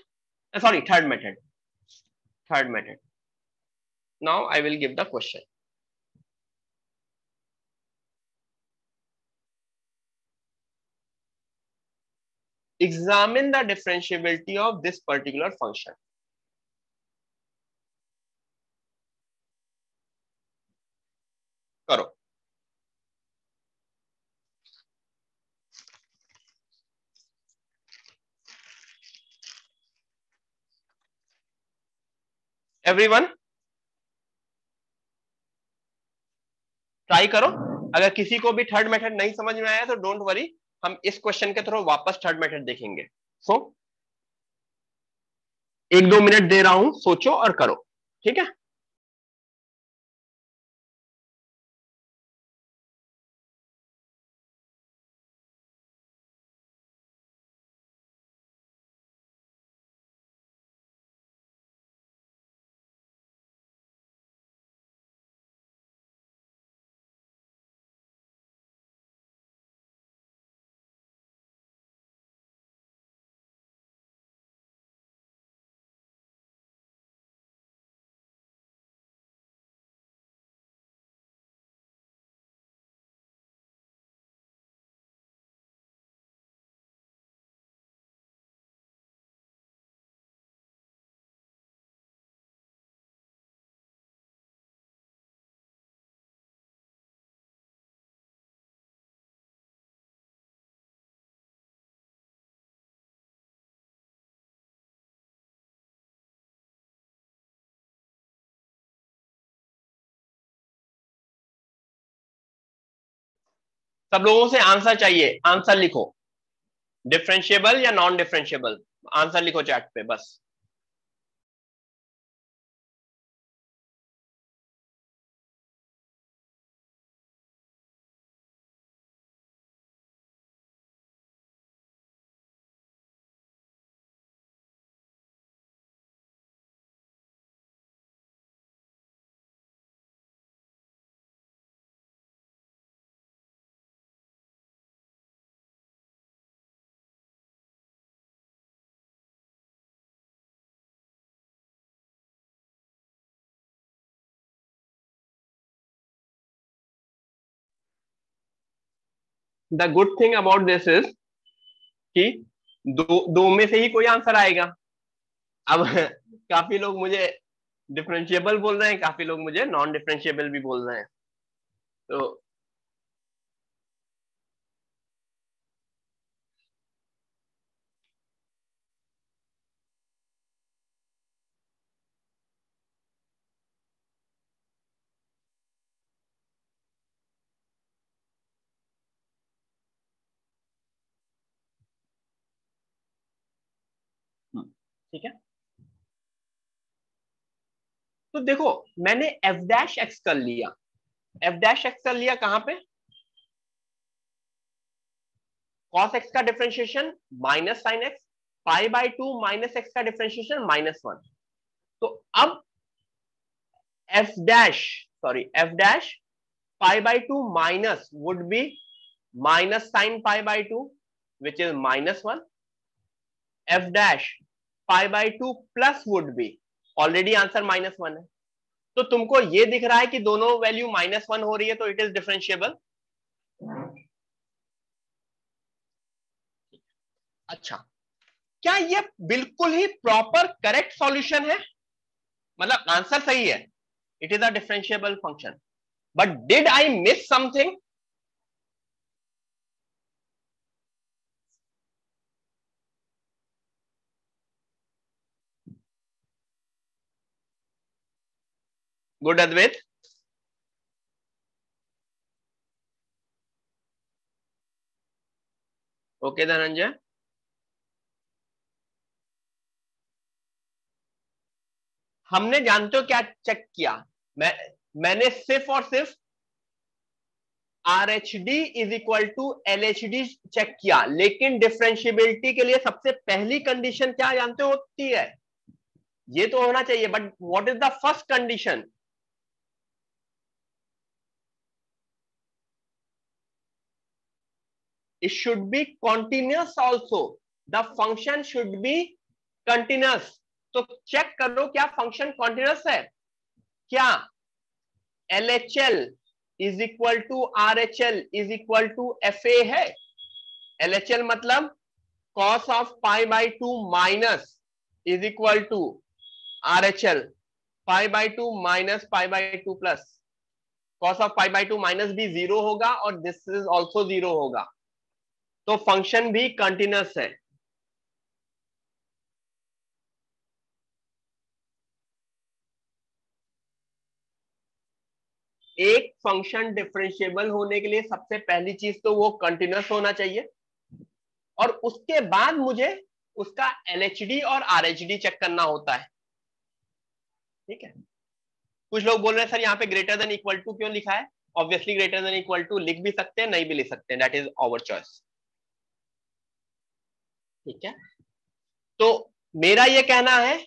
sorry third method, third method. Now I will give the question. Examine the differentiability of this particular function. करो। एवरीवन ट्राई करो। अगर किसी को भी थर्ड मेथड नहीं समझ में आया तो डोंट वरी, हम इस क्वेश्चन के थ्रू वापस थर्ड मेथड देखेंगे। सो 1-2 मिनट दे रहा हूं, सोचो और करो, ठीक है। सब लोगों से आंसर चाहिए, आंसर लिखो, डिफरेंशिएबल या नॉन डिफरेंशिएबल, आंसर लिखो चैट पे बस। The good thing about this is कि दो में से ही कोई आंसर आएगा। अब काफी लोग मुझे डिफरेंशिएबल बोल रहे हैं, काफी लोग मुझे नॉन डिफरेंशिएबल भी बोल रहे हैं, तो ठीक है। तो देखो मैंने एफ डैश एक्स कर लिया, एफ डैश एक्स कर लिया कहां पे, कॉस एक्स का differentiation minus sine x, pi by two minus x का डिफरेंशिएशन -1। तो अब F dash, sorry F dash pi by two minus would be minus sine pi by to which is -1, F dash pi by two plus would be, already answer -1 है, तो तुमको ये दिख रहा है कि दोनों वैल्यू -1 हो रही है, तो इट इज डिफरेंशिएबल। अच्छा, क्या ये बिल्कुल ही प्रॉपर करेक्ट सॉल्यूशन है, मतलब आंसर सही है, it is a differentiable function, but did I miss something? Good Advait, okay Dhananjay, हमने जानते हो क्या चेक किया, मैंने सिर्फ और सिर्फ R H D is equal to L H D check किया, लेकिन डिफरेंशियबिलिटी के लिए सबसे पहली कंडीशन क्या जानते हो होती है, ये तो होना चाहिए, but what is the first condition? It should be continuous also. The function should be continuous. तो चेक करो क्या फंक्शन कॉन्टिन्यूस है क्या? LHL is equal to RHL is equal to FA है। LHL मतलब cos of pi by two minus is equal to RHL pi by two minus pi by two plus, cos of pi by two minus भी 0 होगा और दिस इज ऑल्सो 0 होगा, तो फंक्शन भी कंटिन्यूस है। एक फंक्शन डिफरेंशिएबल होने के लिए सबसे पहली चीज तो वो कंटिन्यूस होना चाहिए, और उसके बाद मुझे उसका एलएचडी और आरएचडी चेक करना होता है, ठीक है। कुछ लोग बोल रहे हैं सर यहाँ पे ग्रेटर देन इक्वल टू क्यों लिखा है? Obviously greater than equal to लिख भी सकते हैं, नहीं भी लिख सकते हैं, दैट इज आवर चॉइस, ठीक है। तो मेरा ये कहना है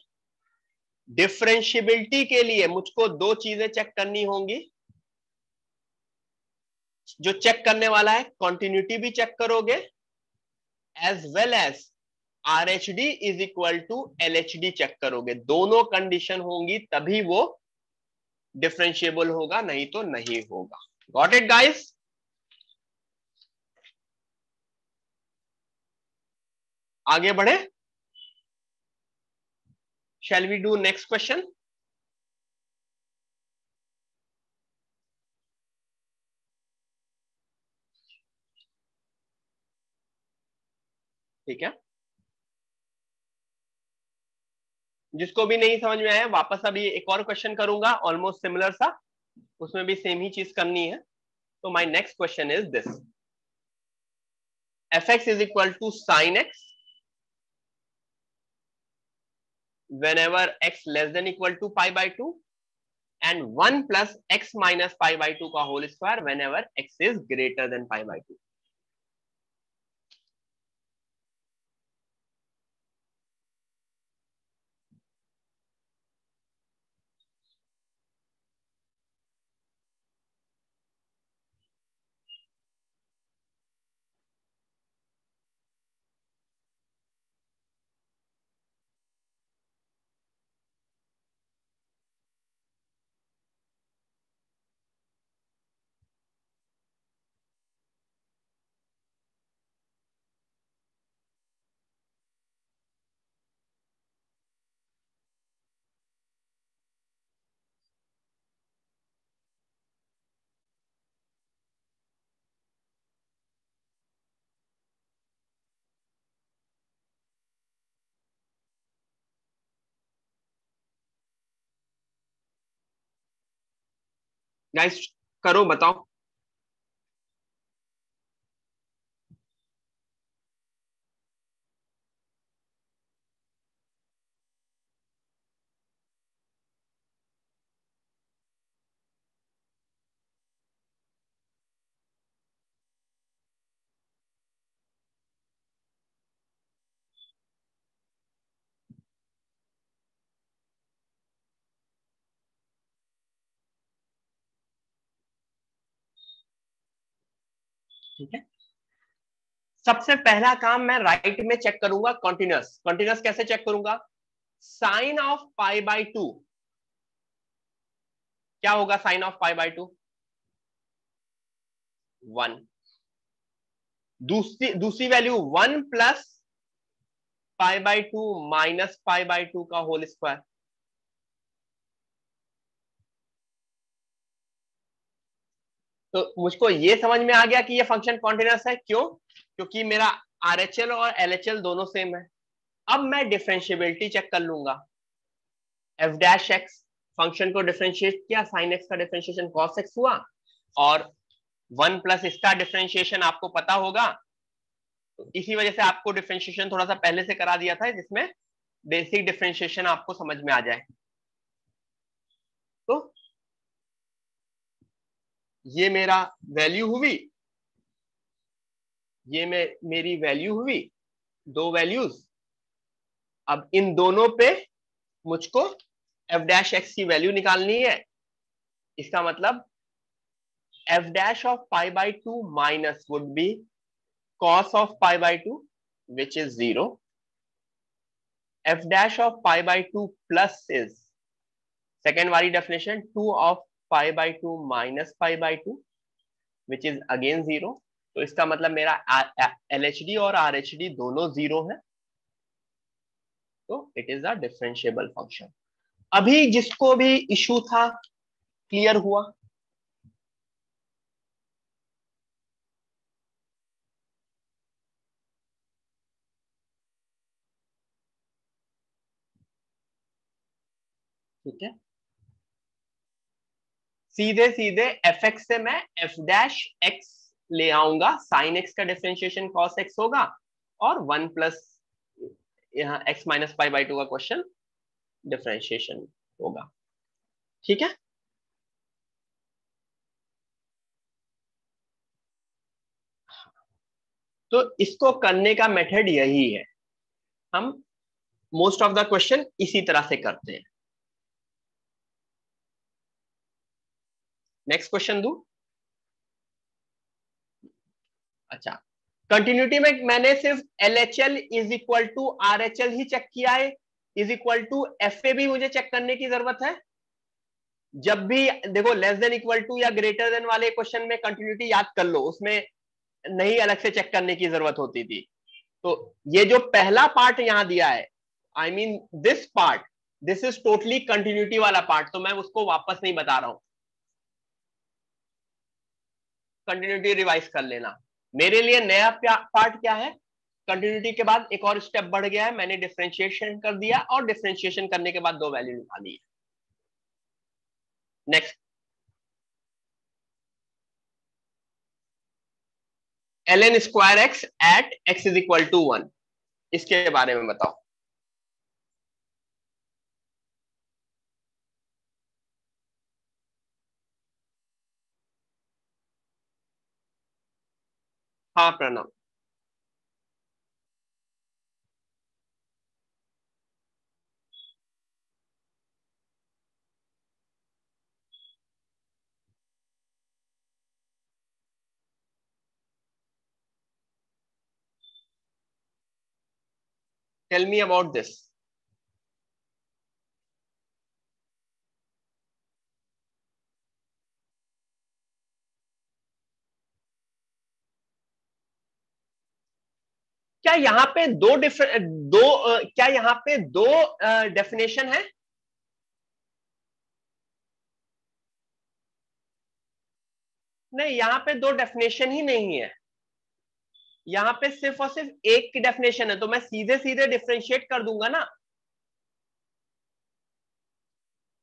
डिफरेंशिएबिलिटी के लिए मुझको दो चीजें चेक करनी होंगी, जो चेक करने वाला है कॉन्टिन्यूटी भी चेक करोगे as well as RHD is equal to LHD check करोगे, दोनों कंडीशन होंगी तभी वो डिफरेंशिएबल होगा, नहीं तो नहीं होगा। Got it guys? आगे बढ़े, shall we do next question? ठीक है, जिसको भी नहीं समझ में आया वापस अभी एक और क्वेश्चन करूंगा ऑलमोस्ट सिमिलर सा, उसमें भी सेम ही चीज करनी है। तो my next question is this, fx is equal to sin x whenever x less than equal to pi by 2 and 1 plus x minus pi by 2 का whole square whenever x is greater than pi by 2. Guys करो बताओ. ठीक है, सबसे पहला काम मैं राइट में चेक करूंगा कॉन्टिन्यूस. कॉन्टिन्यूस कैसे चेक करूंगा? साइन ऑफ पाई बाय 2 क्या होगा? Sine of pi by 2 1. दूसरी value 1 plus pi by 2 minus pi by 2 का होल स्क्वायर. तो मुझको ये समझ में आ गया कि ये फंक्शन कॉन्टिन्यूस है. क्यों? क्योंकि मेरा आरएचएल और एलएचएल दोनों सेम है. अब मैं डिफरेंशिएबिलिटी चेक कर लूंगा. एफ डैश एक्स फंक्शन को डिफरेंशिएट किया, साइन एक्स का डिफरेंशिएशन कॉस एक्स हुआ, और 1 प्लस इसका डिफरेंशिएशन आपको पता होगा. तो इसी वजह से आपको डिफरेंशिएशन थोड़ा सा पहले से करा दिया था जिसमें बेसिक डिफरेंशिएशन आपको समझ में आ जाए. तो ये मेरा वैल्यू हुई, ये मेरी वैल्यू हुई, दो वैल्यूज. अब इन दोनों पे मुझको एफ डैश एक्स की वैल्यू निकालनी है. इसका मतलब F dash of pi by 2 minus would be cos of pi by 2 which is 0. F dash of pi by 2 plus is second वाली definition 2 of pi by 2 minus pi by 2 which is again 0. तो इसका मतलब मेरा LHD और RHD दोनों 0 है. तो it is a differentiable function. अभी जिसको भी इशू था क्लियर हुआ? ठीक है, सीधे सीधे एफ एक्स से मैं एफ डैश एक्स ले आऊंगा. साइन एक्स का डिफरेंशिएशन कॉस एक्स होगा और 1 प्लस यहाँ एक्स माइनस पाई बाय 2 का क्वेश्चन डिफरेंशिएशन होगा. ठीक है, तो इसको करने का मेथड यही है. हम मोस्ट ऑफ द क्वेश्चन इसी तरह से करते हैं. नेक्स्ट क्वेश्चन दू. अच्छा, कंटिन्यूटी में मैंने सिर्फ LHL is equal to RHL ही चेक किया है. इज इक्वल टू FA भी मुझे चेक करने की जरूरत है. जब भी देखो लेस देन इक्वल टू या ग्रेटर देन वाले क्वेश्चन में कंटिन्यूटी याद कर लो, उसमें नहीं अलग से चेक करने की जरूरत होती थी. तो ये जो पहला पार्ट यहां दिया है, I mean this part, this is totally continuity वाला पार्ट, तो मैं उसको वापस नहीं बता रहा हूं. कंटिन्यूटी रिवाइज कर लेना. मेरे लिए नया पार्ट क्या है? कंटिन्यूटी के बाद एक और स्टेप बढ़ गया है. मैंने डिफरेंशिएशन कर दिया और डिफरेंशिएशन करने के बाद दो वैल्यू निकाली है. Next, ln square X at x is equal to 1, इसके बारे में बताओ। हाँ Pranav. Tell me about this. क्या यहाँ पे क्या यहाँ पे दो डेफिनेशन है? नहीं, यहाँ पे दो डेफिनेशन ही नहीं है, यहाँ पे सिर्फ और सिर्फ एक की डेफिनेशन है, तो मैं सीधे सीधे डिफरेंशिएट कर दूंगा ना।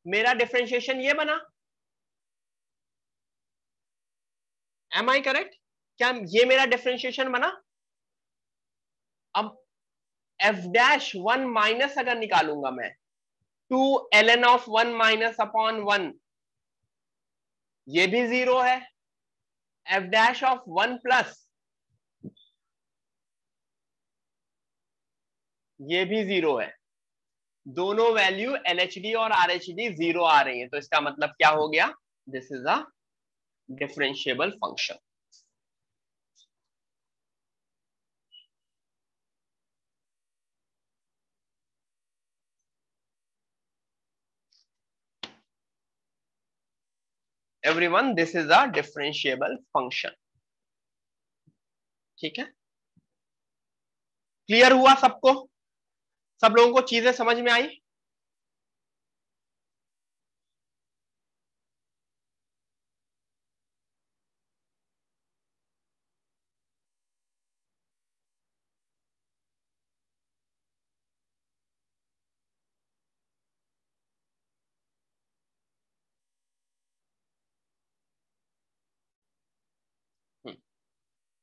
मेरा डिफरेंशिएशन ये बना, एम आई करेक्ट? क्या ये मेरा डिफरेंशिएशन बना? अब एफ डैश 1 माइनस अगर निकालूंगा मैं, 2 ln ऑफ 1 माइनस अपॉन 1, ये भी 0 है। एफ डैश ऑफ 1 प्लस, ये भी 0 है। दोनों वैल्यू LHD और RHD 0 आ रही है, तो इसका मतलब क्या हो गया? This is a differentiable function. Everyone, this is a differentiable function. ठीक है, क्लियर हुआ सबको? सब लोगों को चीजें समझ में आई?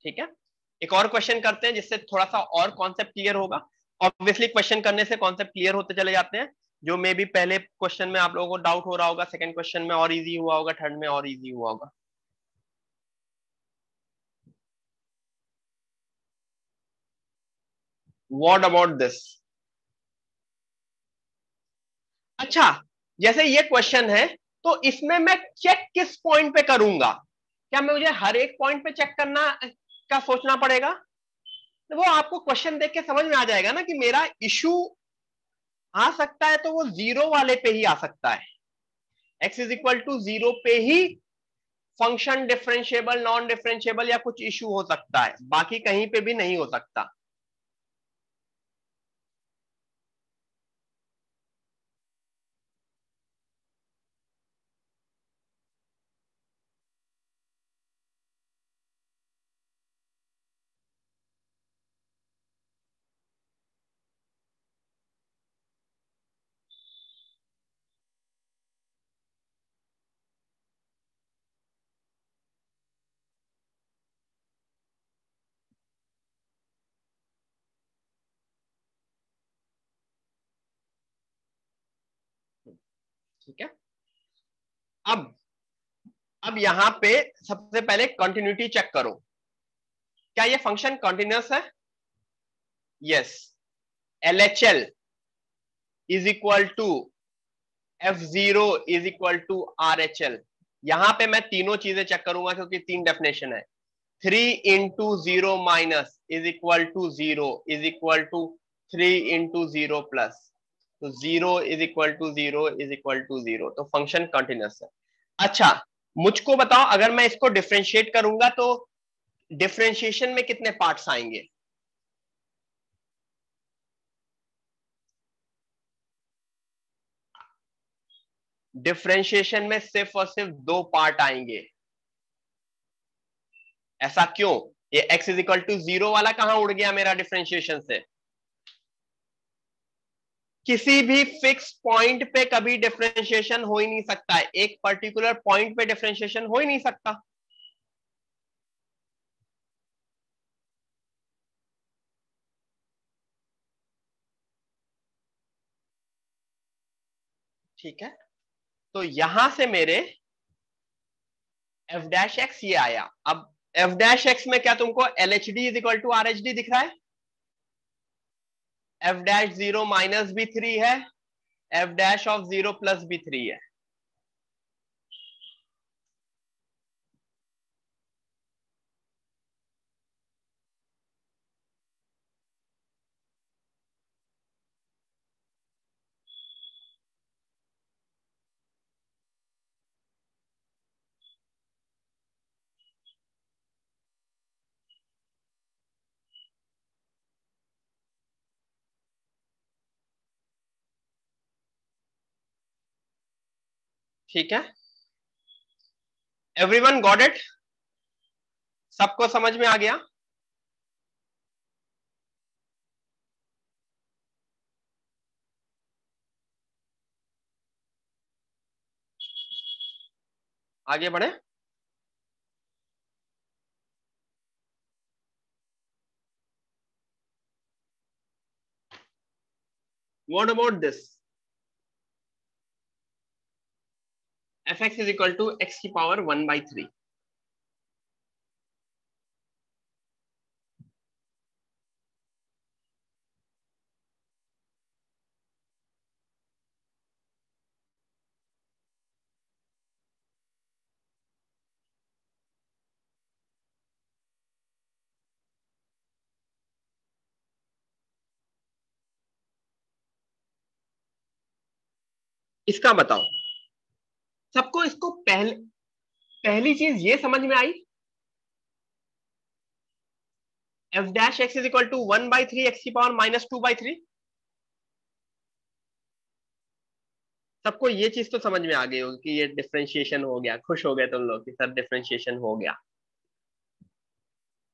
ठीक है, एक और क्वेश्चन करते हैं जिससे थोड़ा सा और कॉन्सेप्ट क्लियर होगा। ऑब्वियसली क्वेश्चन करने से कॉन्सेप्ट क्लियर होते चले जाते हैं। जो मे बी पहले क्वेश्चन में आप लोगों को डाउट हो रहा होगा, सेकंड क्वेश्चन में और इजी हुआ होगा, थर्ड में और इजी हुआ होगा। What about this? अच्छा, जैसे ये क्वेश्चन है, तो इसमें मैं चेक किस पॉइंट पे करूंगा? क्या मैं मुझे हर एक पॉइंट पे चेक करना का सोचना पड़ेगा? तो वो आपको क्वेश्चन देख के समझ में आ जाएगा ना कि मेरा इशू आ सकता है, तो वो 0 वाले पे ही आ सकता है। x इज इक्वल टू 0 पे ही फंक्शन डिफरेंशिएबल, नॉन डिफरेंशिएबल या कुछ इशू हो सकता है, बाकी कहीं पे भी नहीं हो सकता। ठीक है, अब यहां पे सबसे पहले कंटिन्यूटी चेक करो। क्या ये फंक्शन कंटिन्यूअस है? Yes. LHL is equal to F0 is equal to RHL। यहां पे मैं तीनों चीजें चेक करूंगा क्योंकि तीन डेफिनेशन है। 3 into 0 minus is equal to 0 is equal to 3 into 0 plus, तो 0 is equal to 0 is equal to 0, तो फंक्शन कंटिन्यूअस है। अच्छा, मुझको बताओ, अगर मैं इसको डिफरेंशिएट करूंगा तो डिफरेंशिएशन में कितने पार्ट्स आएंगे? डिफरेंशिएशन में सिर्फ और सिर्फ दो पार्ट आएंगे। ऐसा क्यों? ये x इज इक्वल टू 0 वाला कहां उड़ गया मेरा डिफरेंशिएशन से? किसी भी फिक्स पॉइंट पे कभी डिफरेंशिएशन हो ही नहीं सकता है, एक पर्टिकुलर पॉइंट पे डिफरेंशिएशन हो ही नहीं सकता। ठीक है, तो यहां से मेरे एफ डैश एक्स ये आया। अब एफ डैश एक्स में क्या तुमको L H D is equal to R H D दिख रहा है? F dash zero minus B three है, F dash of zero plus B three है। ठीक है, एवरीवन गॉट इट? सबको समझ में आ गया? आगे बढ़े। What about this? F X is equal to X की पावर 1/3। इसका बताओ सबको। इसको पहली चीज ये समझ में आई, F dash X is equal to 1/3 X की पावर -2/3। सबको ये चीज तो समझ में आ गई होगी कि ये डिफरेंशिएशन हो गया। खुश हो गए तुम लोग कि सर डिफरेंशिएशन हो गया।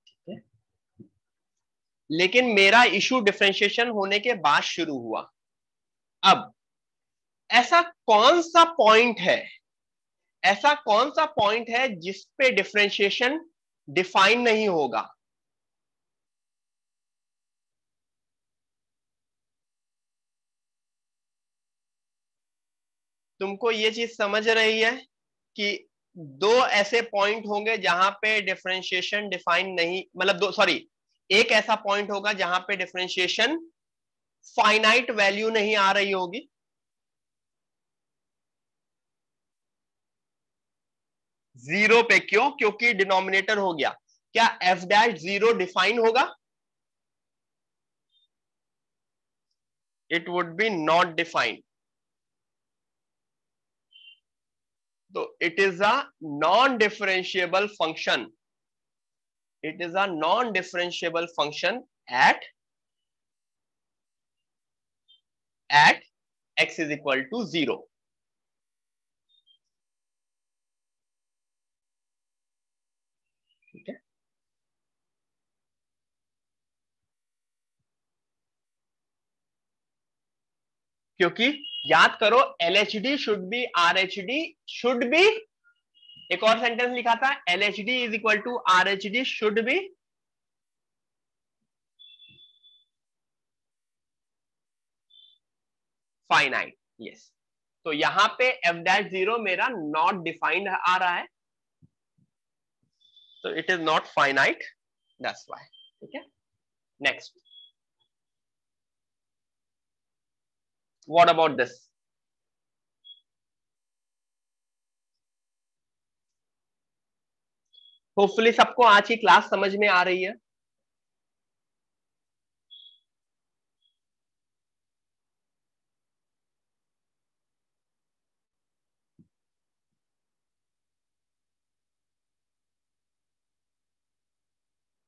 ठीक है, लेकिन मेरा इशू डिफरेंशिएशन होने के बाद शुरू हुआ। अब ऐसा कौन सा पॉइंट है, ऐसा कौन सा पॉइंट है जिस पे डिफरेंशिएशन डिफाइन नहीं होगा? तुमको ये चीज समझ रही है कि दो ऐसे पॉइंट होंगे जहां पे डिफरेंशिएशन डिफाइन नहीं, मतलब दो, सॉरी, एक ऐसा पॉइंट होगा जहां पे डिफरेंशिएशन फाइनाइट वैल्यू नहीं आ रही होगी। जीरो पे क्यों? क्योंकि डिनोमिनेटर हो गया। क्या एफ डैश जीरो डिफाइन होगा? It would be not defined. तो it is a non differentiable function. It is a non differentiable function at X is equal to zero. ठीक है, क्योंकि याद करो L H D should be R H D should be, एक और सेंटेंस लिखा था, L H D is equal to R H D should be finite. Yes, तो यहां पे एफ डैश जीरो मेरा नॉट डिफाइंड आ रहा है, तो it is not finite, that's why. ठीक है, next, what about this? Hopefully सबको आज की क्लास समझ में आ रही है।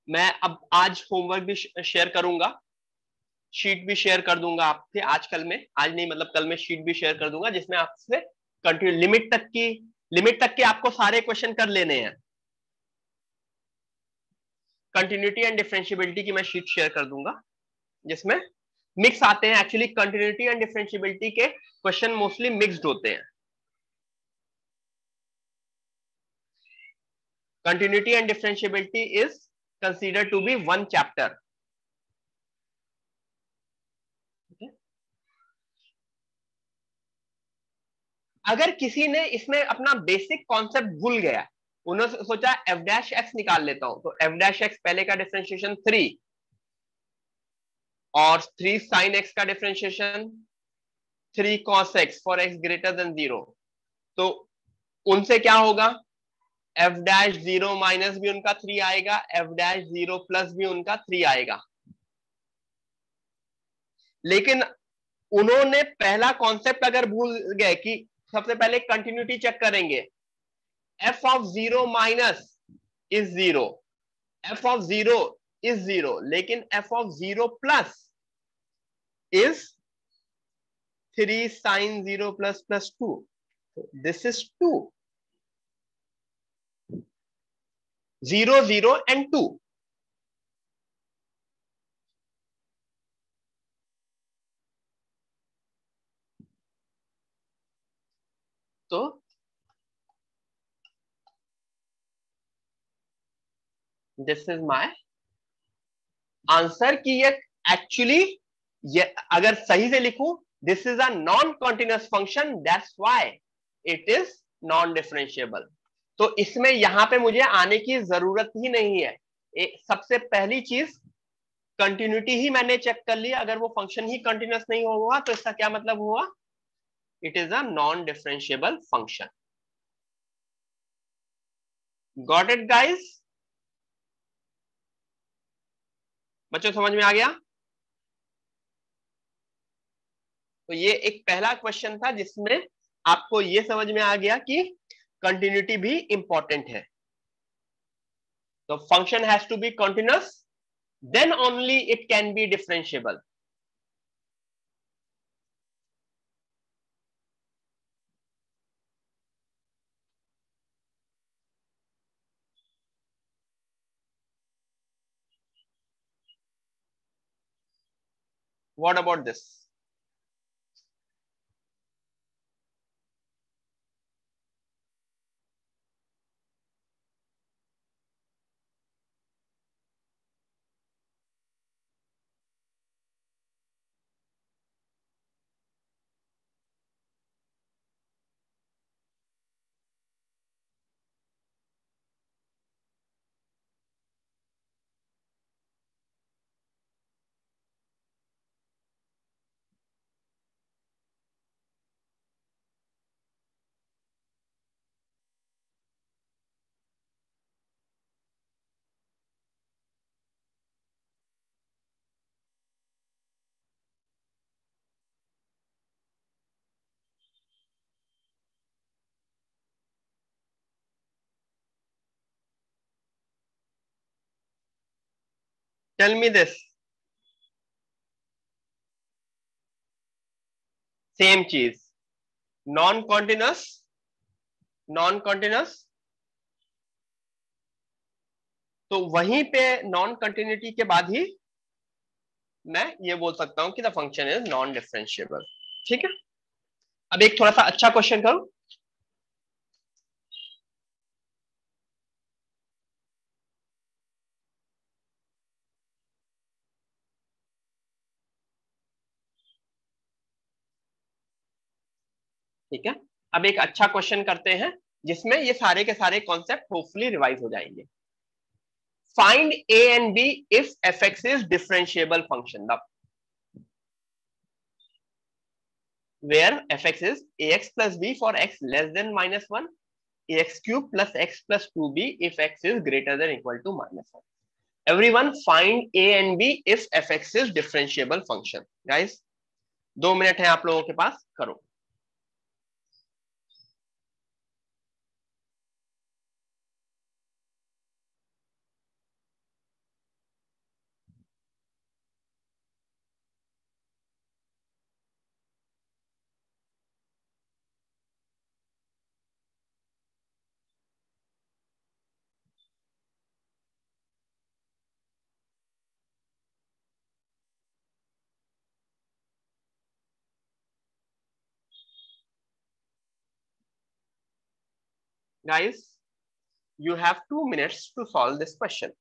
मैं अब आज होमवर्क भी शेयर करूंगा, शीट भी शेयर कर दूंगा आपसे आज कल में, आज नहीं मतलब कल में शीट भी शेयर कर दूंगा जिसमें आपसे कंटिन्यू लिमिट तक के आपको सारे क्वेश्चन कर लेने हैं। कंटिन्यूटी एंड डिफरेंशियबिलिटी की मैं शीट शेयर कर दूंगा जिसमें मिक्स आते हैं। एक्चुअली कंटिन्यूटी एंड डिफरेंशियबिलिटी के क्वेश्चन मोस्टली मिक्स्ड होते हैं। Continuity and differentiability is considered to be one chapter. अगर किसी ने इसमें अपना बेसिक कॉन्सेप्ट भूल गया, उन्होंने सोचा एफ डैश एक्स निकाल लेता हूं, तो एफ डैश एक्स पहले का डिफरेंशिएशन 3 और 3 साइन एक्स का differentiation 3 cos x for x greater than 0, तो उनसे क्या होगा, एफ डैश 0 माइनस भी उनका 3 आएगा, एफ डैश 0 प्लस भी उनका 3 आएगा। लेकिन उन्होंने पहला कॉन्सेप्ट अगर भूल गए कि सबसे पहले कंटिन्यूटी चेक करेंगे, F of 0 minus is 0, F of 0 is 0, लेकिन F of 0 plus is 3 sin 0 plus plus 2. So this is 2. 0, 0 and 2. So this is my answer कि ये actually ये अगर सही से लिखूं, this is a non-continuous function, that's why it is non-differentiable. तो इसमें यहां पे मुझे आने की जरूरत ही नहीं है। सबसे पहली चीज कंटिन्यूटी ही मैंने चेक कर लिया, अगर वो फंक्शन ही कंटिन्यूस नहीं होगा तो इसका क्या मतलब हुआ, it is a non differentiable function. Got it guys? बच्चों समझ में आ गया? तो ये एक पहला क्वेश्चन था जिसमें आपको ये समझ में आ गया कि कंटिन्यूटी भी इंपॉर्टेंट है। तो function has to be continuous, then only it can be differentiable. What about this? Tell me this. Same चीज, नॉन कॉन्टिन्यूस, नॉन कॉन्टिन्यूस, तो वहीं पे नॉन कंटिन्यूटी के बाद ही मैं ये बोल सकता हूं कि the function is non differentiable. ठीक है, अब एक थोड़ा सा अच्छा क्वेश्चन करूं। ठीक है, अब एक अच्छा क्वेश्चन करते हैं जिसमें ये सारे के सारे कॉन्सेप्ट होपफुली रिवाइज हो जाएंगे। Find A and B if F X is differentiable function, where fx is ax plus b for x less than -1, ax cube plus x plus 2b if x is greater than equal to -1. Everyone find a and b if fx is differentiable function. Guys, 2 minute है आप लोगों के पास, करो। Guys, you have 2 minutes to solve this question.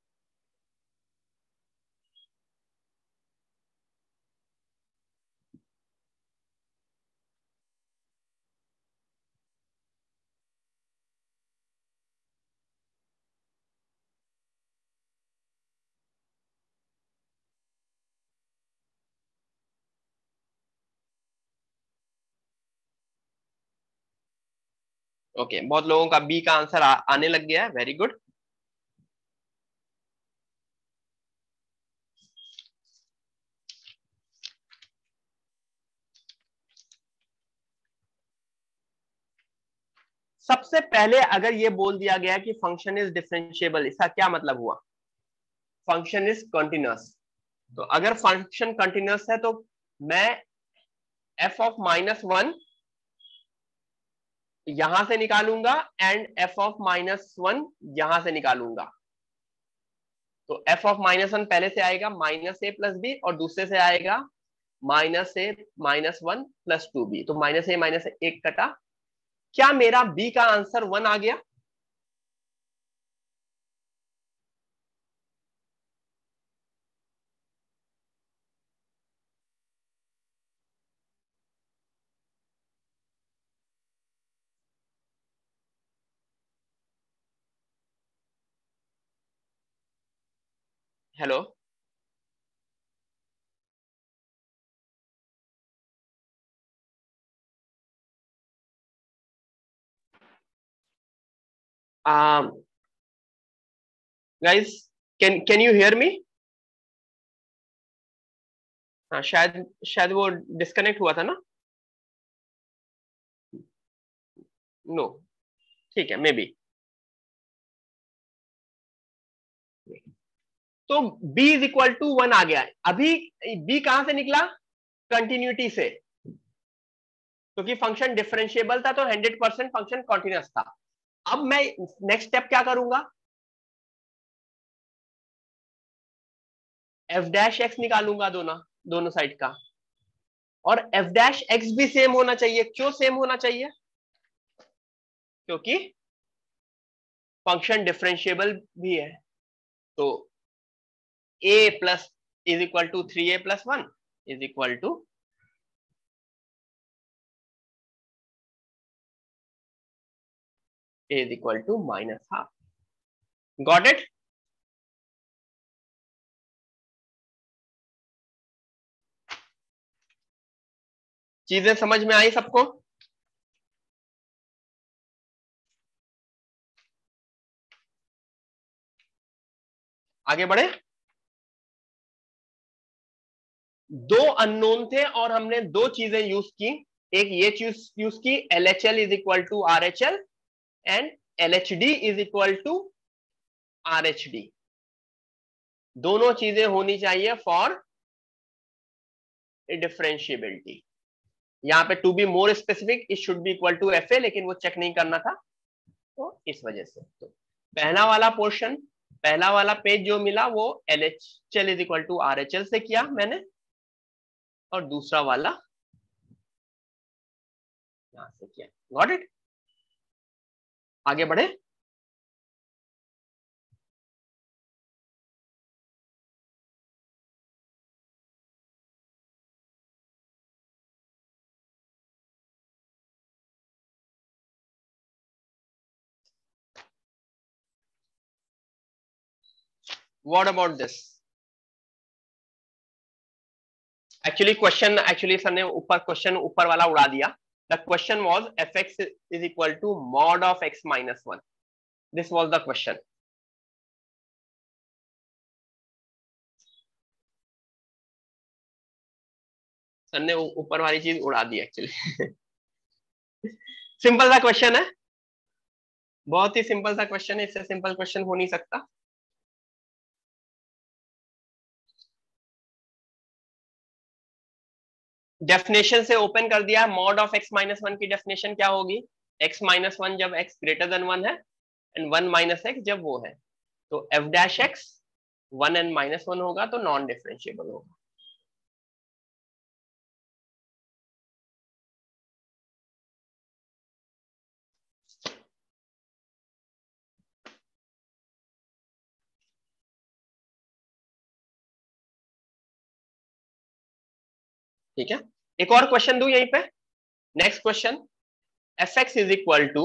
Okay, बहुत लोगों का बी का आंसर आने लग गया है, वेरी गुड। सबसे पहले अगर ये बोल दिया गया कि फंक्शन इज डिफरेंशिएबल, इसका क्या मतलब हुआ? Function is continuous. तो अगर फंक्शन कंटिन्यूअस है तो मैं एफ ऑफ -1 यहां से निकालूंगा एंड एफ ऑफ -1 यहां से निकालूंगा। तो एफ ऑफ -1 पहले से आएगा -a+b और दूसरे से आएगा -a-1 + 2b। तो -a-1 कटा। क्या मेरा b का आंसर 1 आ गया? Hello? Guys, can you hear me? हाँ, शायद शायद वो डिस्कनेक्ट हुआ था ना। नो, ठीक है, मे बी। तो b इज इक्वल टू 1 आ गया है। अभी b कहां से निकला? कंटिन्यूटी से, क्योंकि फंक्शन डिफरेंशिएबल था तो 100% फंक्शन कॉन्टिन्यूअस था। अब मैं नेक्स्ट स्टेप क्या करूंगा? एफ डैश एक्स निकालूंगा दोनों दोनों साइड का। और एफ डैश एक्स भी सेम होना चाहिए। क्यों सेम होना चाहिए? क्योंकि फंक्शन डिफरेंशिएबल भी है। तो a plus is equal to 3a+1 is equal to a is equal to -12। Got it? चीजें समझ में आई सबको? आगे बढ़े। दो अननोन थे और हमने दो चीजें यूज की। एक ये चीज यूज की, LHL is equal to RHL and LHD is equal to RHD। दोनों चीजें होनी चाहिए फॉर डिफरेंशिएबिलिटी। यहाँ पे to be more specific it should be equal to FA, लेकिन वो चेक नहीं करना था तो इस वजह से। तो पहला वाला पोर्शन, पहला वाला पेज जो मिला वो LHL is equal to RHL से किया मैंने, और दूसरा वाला यहां से किया। Got it? आगे बढ़े। What about this? Actually sir ने ऊपर क्वेश्चन ऊपर वाला उड़ा दिया। The question was fx is equal to mod of x-1। This was the question. Sir ने ऊपर वाली चीज उड़ा दी एक्चुअली। सिंपल सा क्वेश्चन है, बहुत ही सिंपल सा क्वेश्चन है, इससे सिंपल क्वेश्चन हो नहीं सकता। डेफिनेशन से ओपन कर दिया। मॉड ऑफ x-1 की डेफिनेशन क्या होगी? x-1 जब x ग्रेटर देन 1 है एंड 1 - x जब वो है, तो f डैश x 1 and -1 होगा तो नॉन डिफरेंशिएबल होगा। ठीक है, एक और क्वेश्चन दूं यहीं पे। Next question, fx is equal to,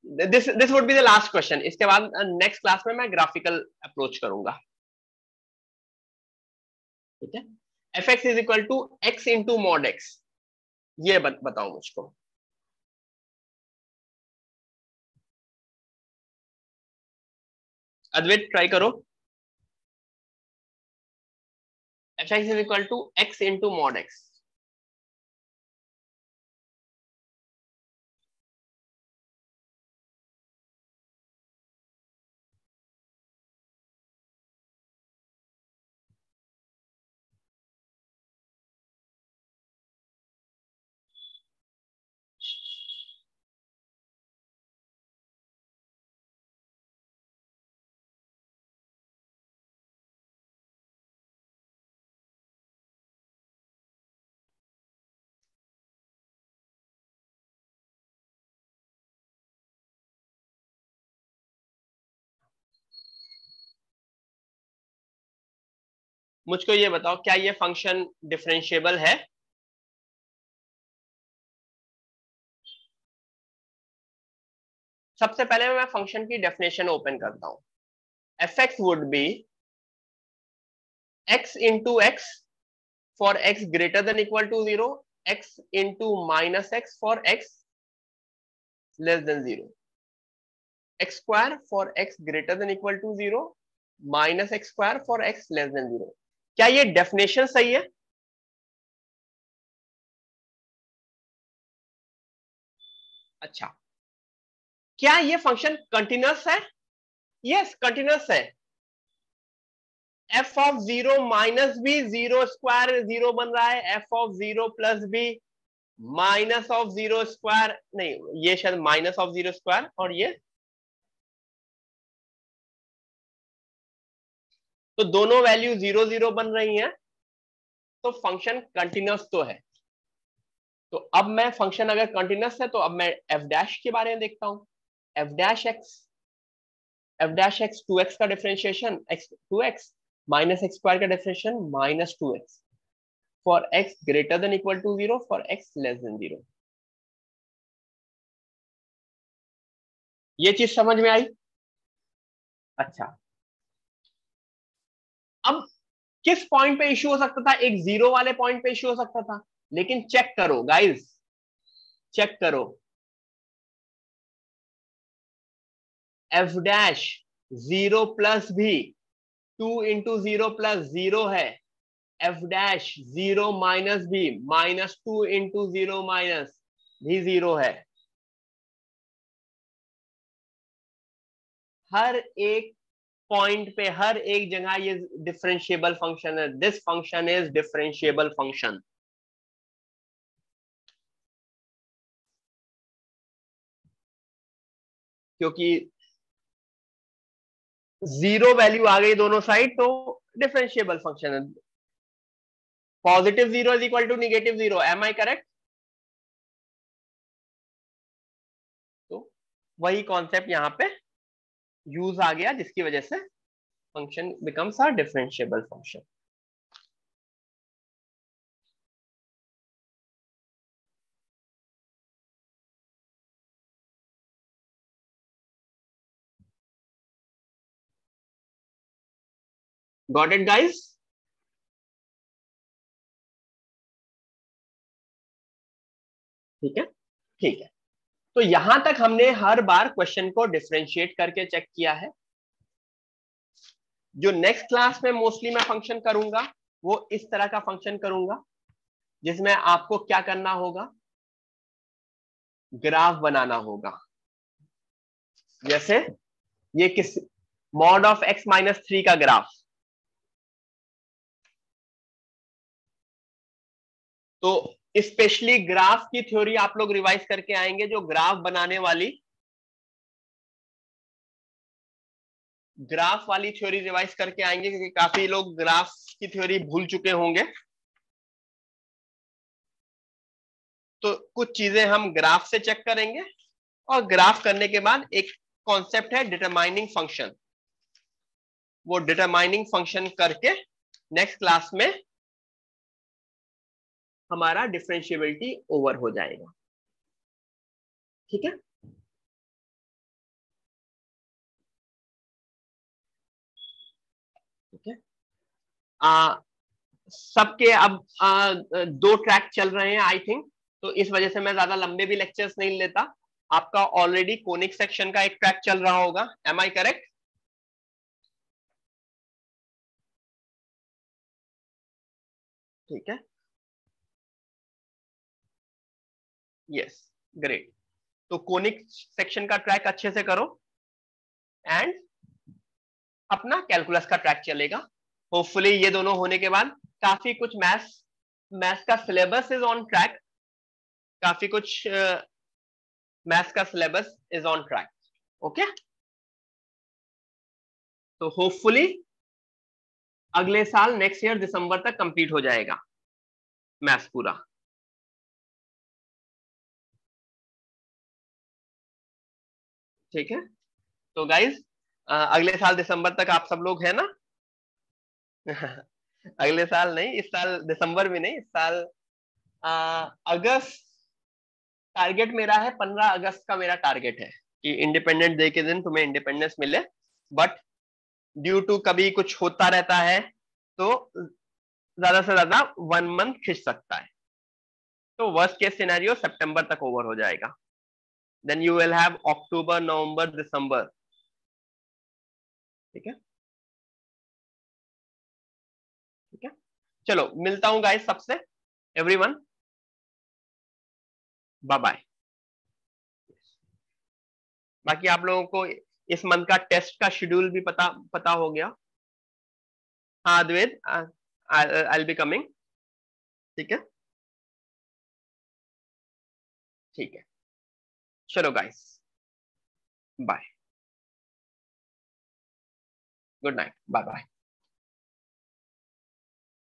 this would be the last question. इसके बाद नेक्स्ट क्लास में मैं ग्राफिकल अप्रोच करूंगा। ठीक है, fx is equal to x into mod x। ये बताओ मुझको। अद्वैत ट्राई करो। fx is equal to x into mod x। मुझको ये बताओ, क्या ये फंक्शन डिफरेंशिएबल है? सबसे पहले मैं फंक्शन की डेफिनेशन ओपन करता हूं। fx would be x into X for x greater than equal to 0, x into minus X for x less than 0, x square for x greater than equal to 0 minus X square for x less than 0। क्या ये डेफिनेशन सही है? अच्छा, क्या ये फंक्शन कंटिन्यूअस है? यस, कंटिन्यूअस है। F of 0 minus B, 0 square 0 बन रहा है, F of 0 plus B minus of 0 square, नहीं ये शायद माइनस ऑफ 0 स्क्वायर, और ये तो दोनों वैल्यू 0 0 बन रही हैं, तो फंक्शन कंटिन्यूअस तो है। तो अब मैं फंक्शन अगर कंटिन्यूअस है तो अब मैं एफ डैश के बारे में देखता हूं। एफ डैश एक्स 2x का differentiation x 2x minus X square का differentiation minus 2x for x greater than equal to 0 for x less than 0। ये चीज समझ में आई? अच्छा, अब किस पॉइंट पे इश्यू हो सकता था? एक 0 वाले पॉइंट पे इश्यू हो सकता था, लेकिन चेक करो गाइस, चेक करो, एफ डैश 0 प्लस भी 2 इंटू 0 प्लस 0 है, एफ डैश 0 माइनस भी माइनस 2 इंटू 0 माइनस भी 0 है। हर एक पॉइंट पे, हर एक जगह ये डिफरेंशिएबल फंक्शन है। This function is differentiable function. क्योंकि 0 वैल्यू आ गई दोनों साइड, तो डिफरेंशिएबल फंक्शन है। Positive 0 is equal to negative 0, am I correct? तो वही कॉन्सेप्ट यहां पे यूज आ गया, जिसकी वजह से function becomes a differentiable function. Got it guys? ठीक है, ठीक है। तो यहां तक हमने हर बार क्वेश्चन को डिफरेंशिएट करके चेक किया है। जो नेक्स्ट क्लास में मोस्टली मैं फंक्शन करूंगा वो इस तरह का फंक्शन करूंगा, जिसमें आपको क्या करना होगा, ग्राफ बनाना होगा। जैसे ये किस मॉड ऑफ x माइनस 3 का ग्राफ, तो स्पेशली ग्राफ की थ्योरी आप लोग रिवाइज करके आएंगे। जो ग्राफ बनाने वाली, ग्राफ वाली थ्योरी रिवाइज करके आएंगे, क्योंकि काफी लोग ग्राफ की थ्योरी भूल चुके होंगे। तो कुछ चीजें हम ग्राफ से चेक करेंगे, और ग्राफ करने के बाद एक कॉन्सेप्ट है डिटरमाइनिंग फंक्शन, वो डिटरमाइनिंग फंक्शन करके नेक्स्ट क्लास में हमारा डिफरेंशिएबिलिटी ओवर हो जाएगा। ठीक है, ठीक है। सबके अब 2 ट्रैक चल रहे हैं आई थिंक, तो इस वजह से मैं ज्यादा लंबे भी लेक्चर्स नहीं लेता। आपका ऑलरेडी कोनिक सेक्शन का एक ट्रैक चल रहा होगा, एम आई करेक्ट? ठीक है, यस, ग्रेट। तो कोनिक सेक्शन का ट्रैक अच्छे से करो एंड अपना कैलकुलस का ट्रैक चलेगा। होपफुली ये दोनों होने के बाद काफी कुछ मैथ्स मैथ्स का सिलेबस इज ऑन ट्रैक, काफी कुछ मैथ्स का syllabus is on track. Okay, तो होपफुली अगले साल नेक्स्ट ईयर दिसंबर तक कंप्लीट हो जाएगा मैथ्स पूरा। ठीक है, तो गाइज अगले साल दिसंबर तक आप सब लोग है ना? अगले साल नहीं, इस साल दिसंबर भी नहीं, इस साल अगस्त टारगेट मेरा है। 15 अगस्त का मेरा टारगेट है कि इंडिपेंडेंस डे के दिन तुम्हें इंडिपेंडेंस मिले, बट ड्यू टू कभी कुछ होता रहता है तो ज्यादा से ज्यादा 1 मंथ खिंच सकता है। तो वर्स्ट केस सिनेरियो सितंबर तक ओवर हो जाएगा, देन यू विल हैव अक्टूबर नवंबर दिसंबर। ठीक है, ठीक है, चलो मिलता हूं गाइस सबसे, एवरीवन, बाय बाय। बाकी आप लोगों को इस मंथ का टेस्ट का शेड्यूल भी पता पता हो गया? हाँ द्विद, आई विल बी कमिंग। ठीक है, ठीक है, चलो guys, bye, good night, bye bye.